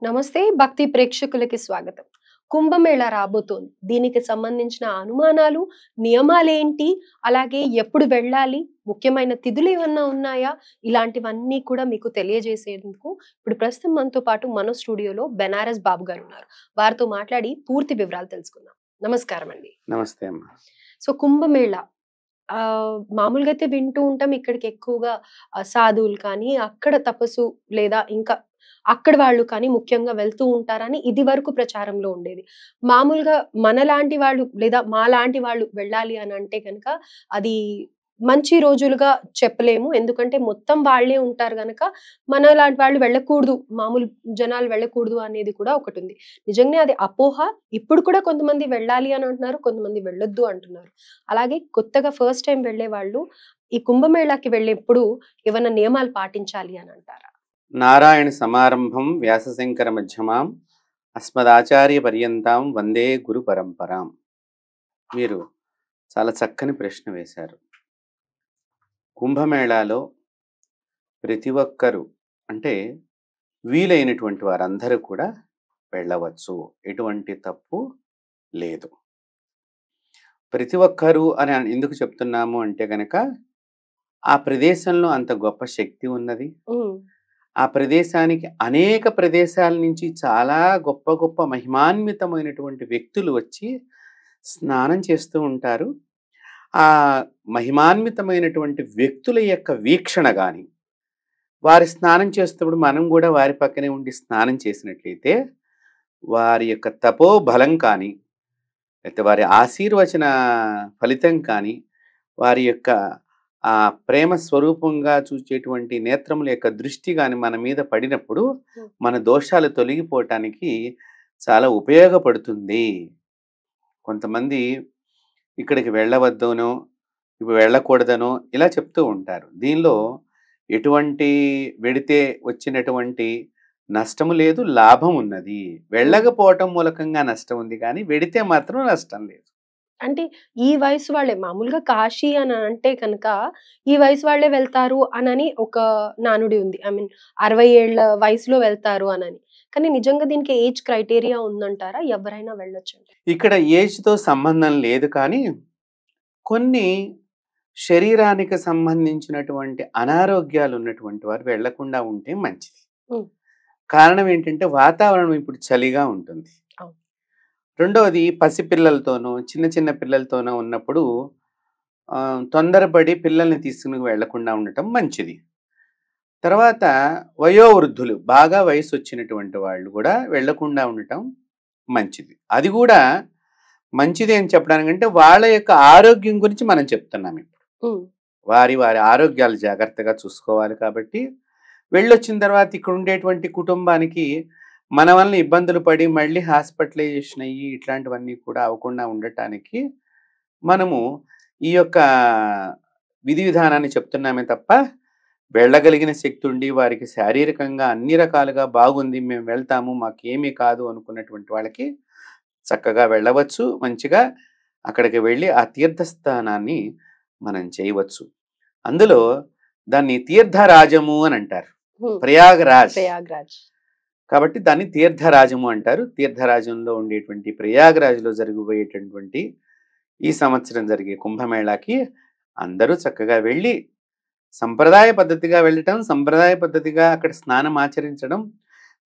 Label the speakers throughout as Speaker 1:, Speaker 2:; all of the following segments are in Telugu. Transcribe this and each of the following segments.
Speaker 1: నమస్తే భక్తి ప్రేక్షకులకి స్వాగతం. కుంభమేళా రాబోతోంది. దీనికి సంబంధించిన అనుమానాలు, నియమాలేంటి? అలాగే ఎప్పుడు వెళ్ళాలి? ముఖ్యమైన తిథులు ఏమన్నా ఉన్నాయా? ఇలాంటివన్నీ కూడా మీకు తెలియజేసేందుకు ఇప్పుడు ప్రస్తుతం మనతో పాటు మన స్టూడియోలో బెనారస్ బాబు గారు ఉన్నారు. వారితో మాట్లాడి పూర్తి వివరాలు తెలుసుకుందాం. నమస్కారం అండి.
Speaker 2: నమస్తే అమ్మ.
Speaker 1: సో కుంభమేళా మామూలుగా అయితే వింటూ ఉంటాం. ఇక్కడికి ఎక్కువగా సాధువులు కానీ, అక్కడ తపస్సు లేదా ఇంకా అక్కడి వాళ్ళు కానీ ముఖ్యంగా వెళ్తూ ఉంటారని ఇది వరకు ప్రచారంలో ఉండేది. మామూలుగా మనలాంటి వాళ్ళు లేదా మాలాంటి వాళ్ళు వెళ్ళాలి అని అంటే గనక అది మంచి రోజులుగా చెప్పలేము. ఎందుకంటే మొత్తం వాళ్ళే ఉంటారు గనక మనలాంటి వాళ్ళు వెళ్ళకూడదు, మామూలు జనాలు వెళ్ళకూడదు అనేది కూడా ఒకటుంది. నిజంగానే అది అపోహ. ఇప్పుడు కూడా కొంతమంది వెళ్ళాలి అని అంటున్నారు, కొంతమంది వెళ్ళొద్దు అంటున్నారు. అలాగే కొత్తగా ఫస్ట్ టైం వెళ్ళే వాళ్ళు ఈ కుంభమేళాకి వెళ్ళేప్పుడు ఏవన్నా నియమాలు పాటించాలి అని అంటారా?
Speaker 2: నారాయణ సమారంభం వ్యాసశంకర మధ్యమాం అస్మదాచార్య పర్యంతం వందే గురు పరంపరాం. మీరు చాలా చక్కని ప్రశ్న వేశారు. కుంభమేళాలో ప్రతి ఒక్కరూ అంటే వీలైనటువంటి వారందరూ కూడా వెళ్ళవచ్చు, ఎటువంటి తప్పు లేదు. ప్రతి ఒక్కరూ అని ఎందుకు చెప్తున్నాము అంటే గనక ఆ ప్రదేశంలో అంత గొప్ప శక్తి ఉన్నది. ఆ ప్రదేశానికి అనేక ప్రదేశాల నుంచి చాలా గొప్ప గొప్ప మహిమాన్వితమైనటువంటి వ్యక్తులు వచ్చి స్నానం చేస్తూ ఉంటారు. ఆ మహిమాన్వితమైనటువంటి వ్యక్తుల యొక్క వీక్షణ కానీ, వారి స్నానం చేస్తున్నప్పుడు మనం కూడా వారి పక్కనే ఉండి స్నానం చేసినట్లయితే వారి యొక్క తపోబలం కానీ, అయితే వారి ఆశీర్వచన ఫలితం కానీ, వారి యొక్క ఆ ప్రేమ స్వరూపంగా చూచేటువంటి నేత్రముల యొక్క దృష్టి కానీ మన మీద పడినప్పుడు మన దోషాలు తొలగిపోవటానికి చాలా ఉపయోగపడుతుంది. కొంతమంది ఇక్కడికి వెళ్ళవద్దనో ఇప్పుడు వెళ్ళకూడదనో ఇలా చెప్తూ ఉంటారు. దీనిలో ఎటువంటి వెడితే వచ్చినటువంటి నష్టము లేదు, లాభం ఉన్నది. వెళ్ళకపోవటం మూలకంగా నష్టం ఉంది, కానీ వెడితే మాత్రం నష్టం లేదు.
Speaker 1: అంటే ఈ వయసు వాళ్ళే మామూలుగా కాశీ అని అంటే కనుక ఈ వయసు వాళ్ళే వెళ్తారు అనని ఒక నానుడి ఉంది. ఐ మీన్ 60 ఏళ్ల వయసులో వెళ్తారు అనని. కానీ నిజంగా దీనికి ఏజ్ క్రైటీరియా ఉందంటారా? ఎవరైనా వెళ్ళొచ్చు?
Speaker 2: ఇక్కడ ఏజ్తో సంబంధం లేదు, కానీ కొన్ని శరీరానికి సంబంధించినటువంటి అనారోగ్యాలు ఉన్నటువంటి వారు వెళ్లకుండా ఉంటే మంచిది. కారణం ఏంటంటే వాతావరణం ఇప్పుడు చలిగా ఉంటుంది. రెండవది పసిపిల్లలతోనూ చిన్న చిన్న పిల్లలతోనూ ఉన్నప్పుడు తొందరపడి పిల్లల్ని తీసుకుని వెళ్లకుండా ఉండటం మంచిది. తర్వాత వయోవృద్ధులు, బాగా వయసు వచ్చినటువంటి వాళ్ళు కూడా వెళ్లకుండా ఉండటం మంచిది. అది కూడా మంచిది అని చెప్పడానికంటే వాళ్ళ యొక్క ఆరోగ్యం గురించి మనం చెప్తున్నాం. ఇప్పుడు వారి వారి ఆరోగ్యాలు జాగ్రత్తగా చూసుకోవాలి. కాబట్టి వెళ్ళొచ్చిన తర్వాత ఇక్కడ ఉండేటువంటి కుటుంబానికి మన వల్ల ఇబ్బందులు పడి మళ్ళీ హాస్పిటలైజేషన్ అయ్యి ఇట్లాంటివన్నీ కూడా అవ్వకుండా ఉండటానికి మనము ఈ యొక్క విధి విధానాన్ని చెప్తున్నామే తప్ప, వెళ్ళగలిగిన శక్తి ఉండి వారికి శారీరకంగా అన్ని రకాలుగా బాగుంది, మేము వెళ్తాము, మాకేమీ కాదు అనుకున్నటువంటి వాళ్ళకి చక్కగా వెళ్ళవచ్చు. మంచిగా అక్కడికి వెళ్ళి ఆ తీర్థస్థానాన్ని మనం చేయవచ్చు. అందులో దాన్ని తీర్థరాజము అని అంటారు, ప్రయాగరాజ్. కాబట్టి దాన్ని తీర్థరాజము అంటారు. తీర్థరాజంలో ఉండేటువంటి ప్రయాగరాజ్లో జరగబోయేటటువంటి ఈ సంవత్సరం జరిగే కుంభమేళాకి అందరూ చక్కగా వెళ్ళి సంప్రదాయ పద్ధతిగా వెళ్ళటం, సంప్రదాయ పద్ధతిగా అక్కడ స్నానం ఆచరించడం,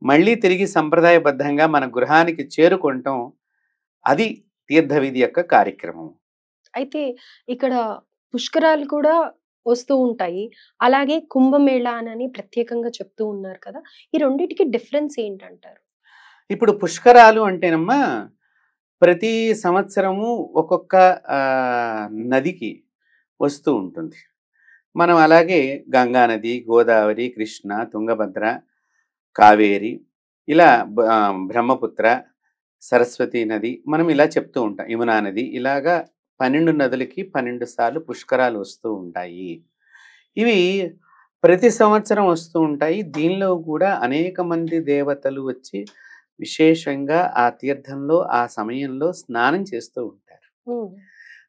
Speaker 2: మళ్ళీ తిరిగి సంప్రదాయబద్ధంగా మన గృహానికి చేరుకోవటం, అది తీర్థవిధి యొక్క కార్యక్రమం.
Speaker 1: అయితే ఇక్కడ పుష్కరాలు కూడా వస్తూ ఉంటాయి. అలాగే కుంభమేళా అని ప్రత్యేకంగా చెప్తూ ఉన్నారు కదా. ఈ రెండిటికి డిఫరెన్స్ ఏంటంటారు?
Speaker 2: ఇప్పుడు పుష్కరాలు అంటేనమ్మా ప్రతి సంవత్సరము ఒక్కొక్క నదికి వస్తూ ఉంటుంది. మనం అలాగే గంగా నది, గోదావరి, కృష్ణ, తుంగభద్ర, కావేరి, ఇలా బ్రహ్మపుత్ర, సరస్వతి నది, మనం ఇలా చెప్తూ ఉంటాం. యమునా నది, ఇలాగా 12 నదులకి 12 సార్లు పుష్కరాలు వస్తూ ఉంటాయి. ఇవి ప్రతి సంవత్సరం వస్తూ ఉంటాయి. దీనిలో కూడా అనేక మంది దేవతలు వచ్చి విశేషంగా ఆ తీర్థంలో ఆ సమయంలో స్నానం చేస్తూ ఉంటారు.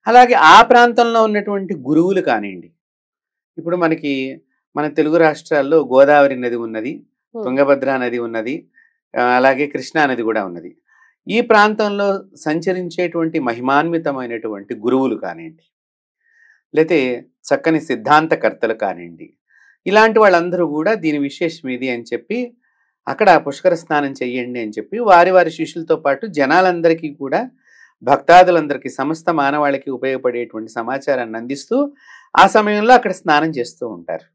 Speaker 2: అలాగే ఆ ప్రాంతంలో ఉన్నటువంటి గురువులు కానివ్వండి, ఇప్పుడు మన తెలుగు రాష్ట్రాల్లో గోదావరి నది ఉన్నది, తుంగభద్ర నది ఉన్నది, అలాగే కృష్ణా నది కూడా ఉన్నది. ఈ ప్రాంతంలో సంచరించేటువంటి మహిమాన్వితమైనటువంటి గురువులు కానివ్వండి, లేతే చక్కని సిద్ధాంతకర్తలు కానివ్వండి, ఇలాంటి వాళ్ళందరూ కూడా దీని విశేషం ఇది అని చెప్పి అక్కడ పుష్కర స్నానం చెయ్యండి అని చెప్పి వారి వారి శిష్యులతో పాటు జనాలందరికీ కూడా, భక్తాదులందరికీ, సమస్త మానవాళికి ఉపయోగపడేటువంటి సమాచారాన్ని అందిస్తూ ఆ సమయంలో అక్కడ స్నానం చేస్తూ ఉంటారు.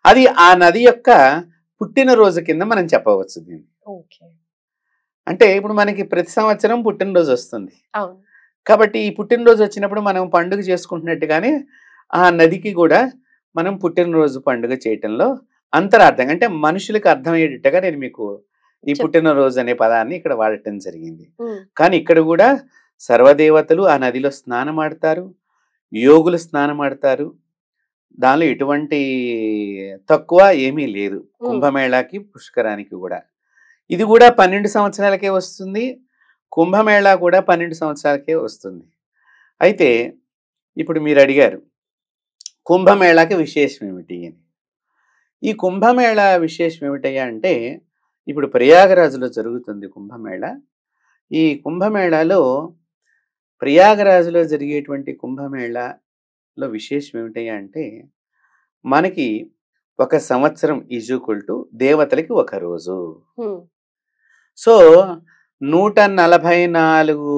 Speaker 2: అది ఆ నది యొక్క పుట్టినరోజు కింద మనం చెప్పవచ్చు దీన్ని. అంటే ఇప్పుడు మనకి ప్రతి సంవత్సరం పుట్టినరోజు వస్తుంది కాబట్టి ఈ పుట్టినరోజు వచ్చినప్పుడు మనం పండుగ చేసుకుంటున్నట్టుగానే ఆ నదికి కూడా మనం పుట్టినరోజు పండుగ చేయటంలో అంతరార్థం, అంటే మనుషులకు అర్థమయ్యేటట్టుగా నేను మీకు ఈ పుట్టినరోజు అనే పదాన్ని ఇక్కడ వాడటం జరిగింది. కానీ ఇక్కడ కూడా సర్వదేవతలు ఆ నదిలో స్నానం ఆడతారు, యోగులు స్నానం ఆడతారు. దానిలో ఎటువంటి తక్కువ ఏమీ లేదు కుంభమేళాకి పుష్కరానికి కూడా. ఇది కూడా 12 సంవత్సరాలకే వస్తుంది, కుంభమేళా కూడా 12 సంవత్సరాలకే వస్తుంది. అయితే ఇప్పుడు మీరు అడిగారు కుంభమేళాకి విశేషం ఏమిటి అని. ఈ కుంభమేళా విశేషం ఏమిటయ్యా అంటే, ఇప్పుడు ప్రయాగరాజులో జరుగుతుంది కుంభమేళా. ఈ కుంభమేళాలో ప్రయాగరాజులో జరిగేటువంటి కుంభమేళాలో విశేషం ఏమిటయ్యా అంటే, మనకి ఒక సంవత్సరం ఈజ్వల్ టు దేవతలకి ఒక రోజు. సో 144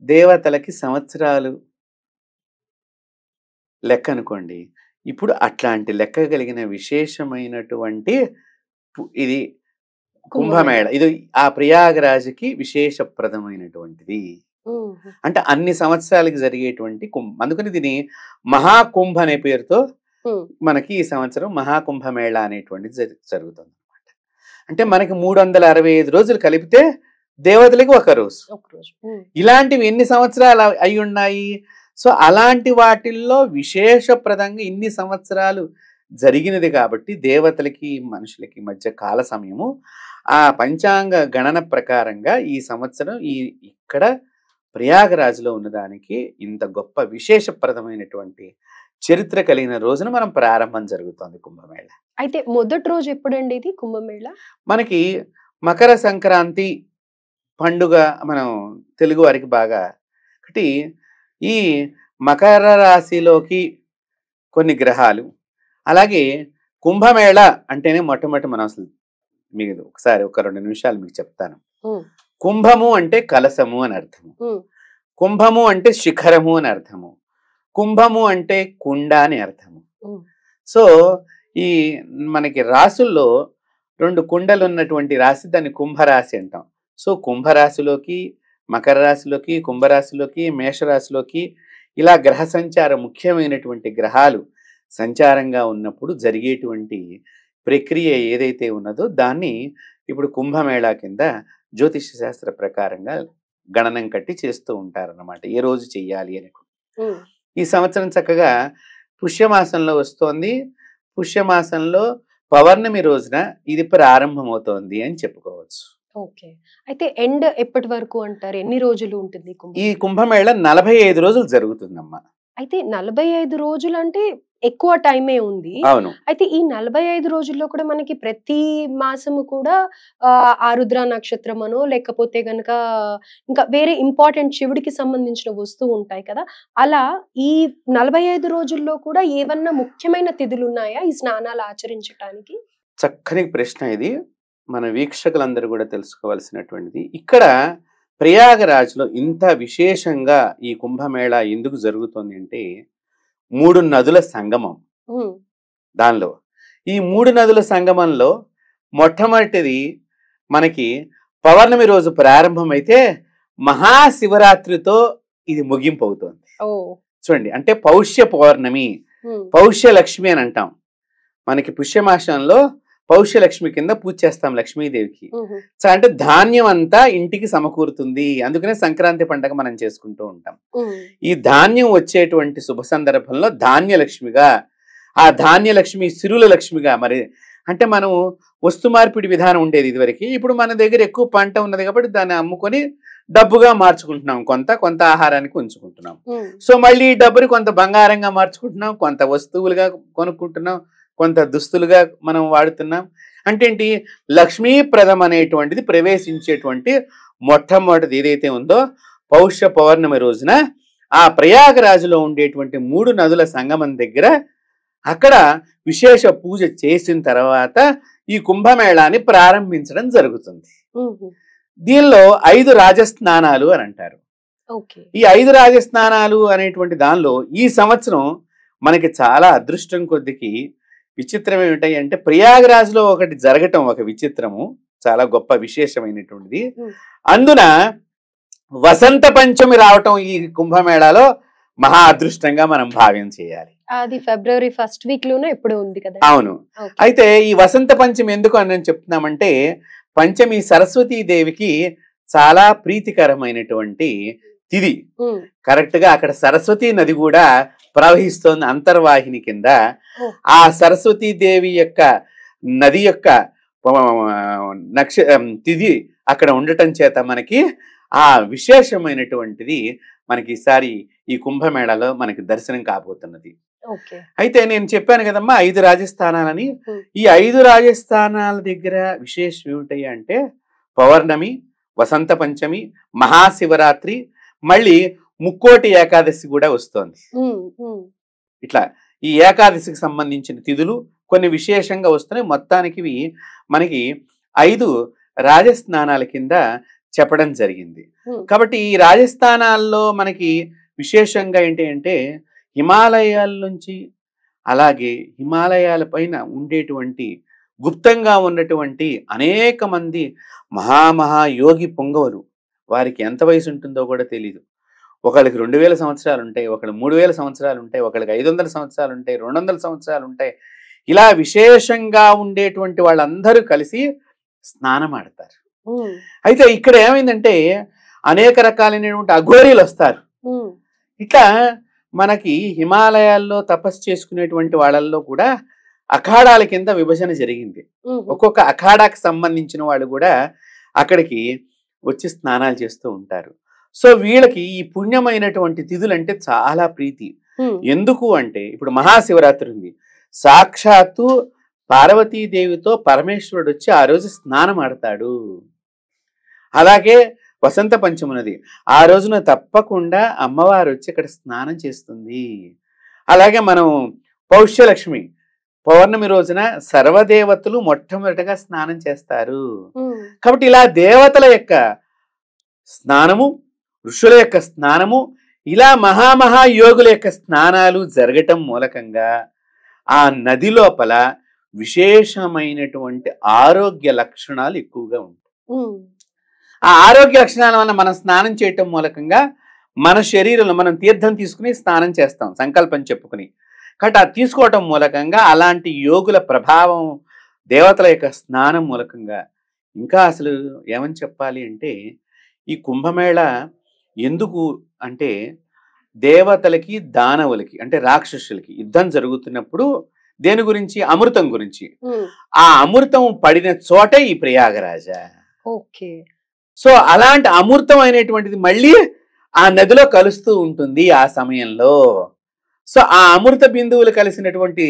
Speaker 2: దేవతలకి సంవత్సరాలు లెక్క అనుకోండి. ఇప్పుడు అట్లాంటి లెక్క కలిగిన విశేషమైనటువంటి ఇది కుంభమేళ. ఇది ఆ ప్రయాగరాజుకి విశేషప్రదమైనటువంటిది. అంటే అన్ని సంవత్సరాలకి జరిగేటువంటి అందుకని దీని మహాకుంభ అనే పేరుతో మనకి ఈ సంవత్సరం మహాకుంభమేళ అనేటువంటిది జరుగుతుంది అనమాట. అంటే మనకి 365 రోజులు కలిపితే దేవతలకి ఒక రోజు. ఇలాంటివి ఎన్ని సంవత్సరాలు అయి ఉన్నాయి? సో అలాంటి వాటిల్లో విశేషప్రదంగా ఇన్ని సంవత్సరాలు జరిగినది కాబట్టి దేవతలకి మనుషులకి మధ్య కాల సమయము ఆ పంచాంగ గణన ప్రకారంగా ఈ సంవత్సరం ఇక్కడ ప్రయాగరాజులో ఉన్నదానికి ఇంత గొప్ప విశేషప్రదమైనటువంటి చరిత్ర కలిగిన రోజున మనం ప్రారంభం జరుగుతుంది కుంభమేళ.
Speaker 1: అయితే మొదటి రోజు ఎప్పుడండి ఇది కుంభమేళ?
Speaker 2: మనకి మకర సంక్రాంతి పండుగ మనం తెలుగు వారికి బాగా ఒకటి. ఈ మకర రాశిలోకి కొన్ని గ్రహాలు, అలాగే కుంభమేళ అంటేనే మొట్టమొదటి మనం అసలు మీకు ఒకసారి ఒక 2 నిమిషాలు మీకు చెప్తాను. కుంభము అంటే కలసము అని అర్థము, కుంభము అంటే శిఖరము అని అర్థము, కుంభము అంటే కుండ అని అర్థము. సో ఈ మనకి రాసుల్లో 2 కుండలు ఉన్నటువంటి రాశి దాన్ని కుంభరాశి అంటాం. సో కుంభరాశిలోకి, మకర రాశిలోకి, కుంభరాశిలోకి, మేషరాశిలోకి ఇలా గ్రహ సంచారం, ముఖ్యమైనటువంటి గ్రహాలు సంచారంగా ఉన్నప్పుడు జరిగేటువంటి ప్రక్రియ ఏదైతే ఉన్నదో దాన్ని ఇప్పుడు కుంభమేళా కింద జ్యోతిష శాస్త్ర ప్రకారంగా గణనం కట్టి చేస్తూ ఉంటారన్నమాట, ఏ రోజు చెయ్యాలి అని. ఈ సంవత్సరం చక్కగా పుష్యమాసంలో వస్తోంది. పుష్యమాసంలో పౌర్ణమి రోజున ఇది ప్రారంభమవుతోంది అని చెప్పుకోవచ్చు.
Speaker 1: ఓకే. అయితే ఎండ్ ఎప్పటి వరకు అంటారు? ఎన్ని రోజులు ఉంటుంది
Speaker 2: ఈ కుంభమేళ? 45 రోజులు జరుగుతుందమ్మా.
Speaker 1: అయితే 45 రోజులు అంటే ఎక్కువ టైమే ఉంది.
Speaker 2: అవును.
Speaker 1: అయితే ఈ 45 రోజుల్లో కూడా మనకి ప్రతి మాసము కూడా ఆరుద్ర నక్షత్రం అనో లేకపోతే గనక ఇంకా వేరే ఇంపార్టెంట్ శివుడికి సంబంధించిన వస్తువు ఉంటాయి కదా, అలా ఈ 45 రోజుల్లో కూడా ఏవన్నా ముఖ్యమైన తిథులు ఉన్నాయా ఈ స్నానాలు ఆచరించడానికి?
Speaker 2: చక్కని ప్రశ్న ఇది. మన వీక్షకులందరూ కూడా తెలుసుకోవాల్సినటువంటిది. ఇక్కడ ప్రయాగరాజ్లో ఇంత విశేషంగా ఈ కుంభమేళ ఎందుకు జరుగుతుంది అంటే 3 నదుల సంగమం. దానిలో ఈ 3 నదుల సంగమంలో మొట్టమొదటిది మనకి పౌర్ణమి రోజు ప్రారంభమైతే మహాశివరాత్రితో ఇది ముగింపు అవుతుంది. చూడండి, అంటే పౌష్య పౌర్ణమి, పౌష్య లక్ష్మి అని అంటాం. మనకి పుష్యమాసంలో పౌష్యలక్ష్మి కింద పూజ చేస్తాం లక్ష్మీదేవికి. సో అంటే ధాన్యం అంతా ఇంటికి సమకూరుతుంది, అందుకనే సంక్రాంతి పండుగ మనం చేసుకుంటూ ఉంటాం. ఈ ధాన్యం వచ్చేటువంటి శుభ సందర్భంలో ధాన్యలక్ష్మిగా, ఆ ధాన్యలక్ష్మి సిరుల లక్ష్మిగా, మరి అంటే మనం వస్తు మార్పిడి విధానం ఉండేది ఇదివరకు. ఇప్పుడు మన దగ్గర ఎక్కువ పంట ఉన్నది కాబట్టి దాన్ని అమ్ముకొని డబ్బుగా మార్చుకుంటున్నాం, కొంత ఆహారానికి ఉంచుకుంటున్నాం. సో మళ్ళీ ఈ డబ్బుని కొంత బంగారంగా మార్చుకుంటున్నాం, కొంత వస్తువులుగా కొనుక్కుంటున్నాం, కొంత దుస్తులుగా మనం వాడుతున్నాం. అంటే ఏంటి? లక్ష్మీప్రదం అనేటువంటిది ప్రవేశించేటువంటి మొట్టమొదటిది ఏదైతే ఉందో పౌష్య పౌర్ణమి రోజున ఆ ప్రయాగరాజులో ఉండేటువంటి 3 నదుల సంగమం దగ్గర అక్కడ విశేష పూజ చేసిన తర్వాత ఈ కుంభమేళాన్ని ప్రారంభించడం జరుగుతుంది. దీనిలో 5 రాజస్నానాలు అని అంటారు. ఈ 5 రాజస్నానాలు అనేటువంటి దానిలో ఈ సంవత్సరం మనకి చాలా అదృష్టం కొద్దికి విచిత్రం ఏమిటాయి అంటే ప్రయాగరాజ్లో ఒకటి జరగటం ఒక విచిత్రము, చాలా గొప్ప విశేషమైనటువంటిది. అందున వసంత పంచమి రావటం ఈ కుంభమేళాలో మహా అదృష్టంగా మనం భావ్యం చేయాలి.
Speaker 1: అది ఫిబ్రవరి 1st వీక్ లోనే ఎప్పుడు ఉంది కదా.
Speaker 2: అవును. అయితే ఈ వసంత పంచమి ఎందుకు అని చెప్తున్నామంటే పంచమి సరస్వతీదేవికి చాలా ప్రీతికరమైనటువంటి తిది. కరెక్ట్ గా అక్కడ సరస్వతీ నది కూడా ప్రవహిస్తోంది అంతర్వాహిని కింద. ఆ సరస్వతీదేవి యొక్క నది యొక్క తిది అక్కడ ఉండటం చేత మనకి ఆ విశేషమైనటువంటిది మనకి ఈసారి ఈ కుంభమేళాలో మనకి దర్శనం కాబోతున్నది. అయితే నేను చెప్పాను కదమ్మా 5 రాజస్థానాలని. ఈ 5 రాజస్థానాల దగ్గర విశేషం ఏమిటయ్యా అంటే పౌర్ణమి, వసంత పంచమి, మహాశివరాత్రి, మళ్ళీ ముక్కోటి ఏకాదశి కూడా వస్తోంది. ఇట్లా ఈ ఏకాదశికి సంబంధించిన తిథులు కొన్ని విశేషంగా వస్తున్నాయి. మొత్తానికి మనకి 5 రాజస్నానాల కింద చెప్పడం జరిగింది. కాబట్టి ఈ రాజస్థానాల్లో మనకి విశేషంగా ఏంటి అంటే హిమాలయాల నుంచి అలాగే హిమాలయాల పైన ఉండేటువంటి గుప్తంగా ఉన్నటువంటి అనేక మంది మహాయోగి పొంగవులు, వారికి ఎంత వయసు ఉంటుందో కూడా తెలీదు. ఒకళ్ళకి 2000 సంవత్సరాలు ఉంటాయి, ఒకళ్ళు 3000 సంవత్సరాలు ఉంటాయి, ఒకళ్ళకి 500 సంవత్సరాలు ఉంటాయి, 200 సంవత్సరాలు ఉంటాయి. ఇలా విశేషంగా ఉండేటువంటి వాళ్ళందరూ కలిసి స్నానం ఆడతారు. అయితే ఇక్కడ ఏమైందంటే అనేక రకాలైనటువంటి అఘోరీలు వస్తారు. ఇట్లా మనకి హిమాలయాల్లో తపస్సు చేసుకునేటువంటి వాళ్ళల్లో కూడా అఖాడాల కింద విభజన జరిగింది. ఒక్కొక్క అఖాడాకి సంబంధించిన వాళ్ళు కూడా అక్కడికి వచ్చి స్నానాలు చేస్తూ ఉంటారు. సో వీళ్ళకి ఈ పుణ్యమైనటువంటి తిథులంటే చాలా ప్రీతి. ఎందుకు అంటే ఇప్పుడు మహాశివరాత్రి ఉంది, సాక్షాత్తు పార్వతీదేవితో పరమేశ్వరుడు వచ్చి ఆ రోజు స్నానం ఆడతాడు. అలాగే వసంత పంచమి ఉన్నది, ఆ రోజున తప్పకుండా అమ్మవారు వచ్చి ఇక్కడ స్నానం చేస్తుంది. అలాగే మనం పౌష్యలక్ష్మి పౌర్ణమి రోజున సర్వదేవతలు మొట్టమొదటిగా స్నానం చేస్తారు. కాబట్టి ఇలా దేవతల యొక్క స్నానము, ఋషుల యొక్క స్నానము, ఇలా మహాయోగుల యొక్క స్నానాలు జరగటం మూలకంగా ఆ నది లోపల విశేషమైనటువంటి ఆరోగ్య లక్షణాలు ఎక్కువగా ఉంటాయి. ఆ ఆరోగ్య లక్షణాల వల్ల మనం స్నానం చేయటం మూలకంగా మన శరీరంలో మనం తీర్థం తీసుకుని స్నానం చేస్తాం సంకల్పం చెప్పుకుని. కాబట్టి ఆ తీసుకోవటం మూలకంగా అలాంటి యోగుల ప్రభావం, దేవతల యొక్క స్నానం మూలకంగా ఇంకా అసలు ఏమని చెప్పాలి అంటే ఈ కుంభమేళ ఎందుకు అంటే దేవతలకి దానవులకి అంటే రాక్షసులకి యుద్ధం జరుగుతున్నప్పుడు దేని గురించి? అమృతం గురించి. ఆ అమృతం పడిన చోటే ఈ ప్రయాగరాజ. సో అలాంటి అమృతం అనేటువంటిది మళ్ళీ ఆ నదిలో కలుస్తూ ఉంటుంది ఆ సమయంలో. సో ఆ అమృత బిందువులు కలిసినటువంటి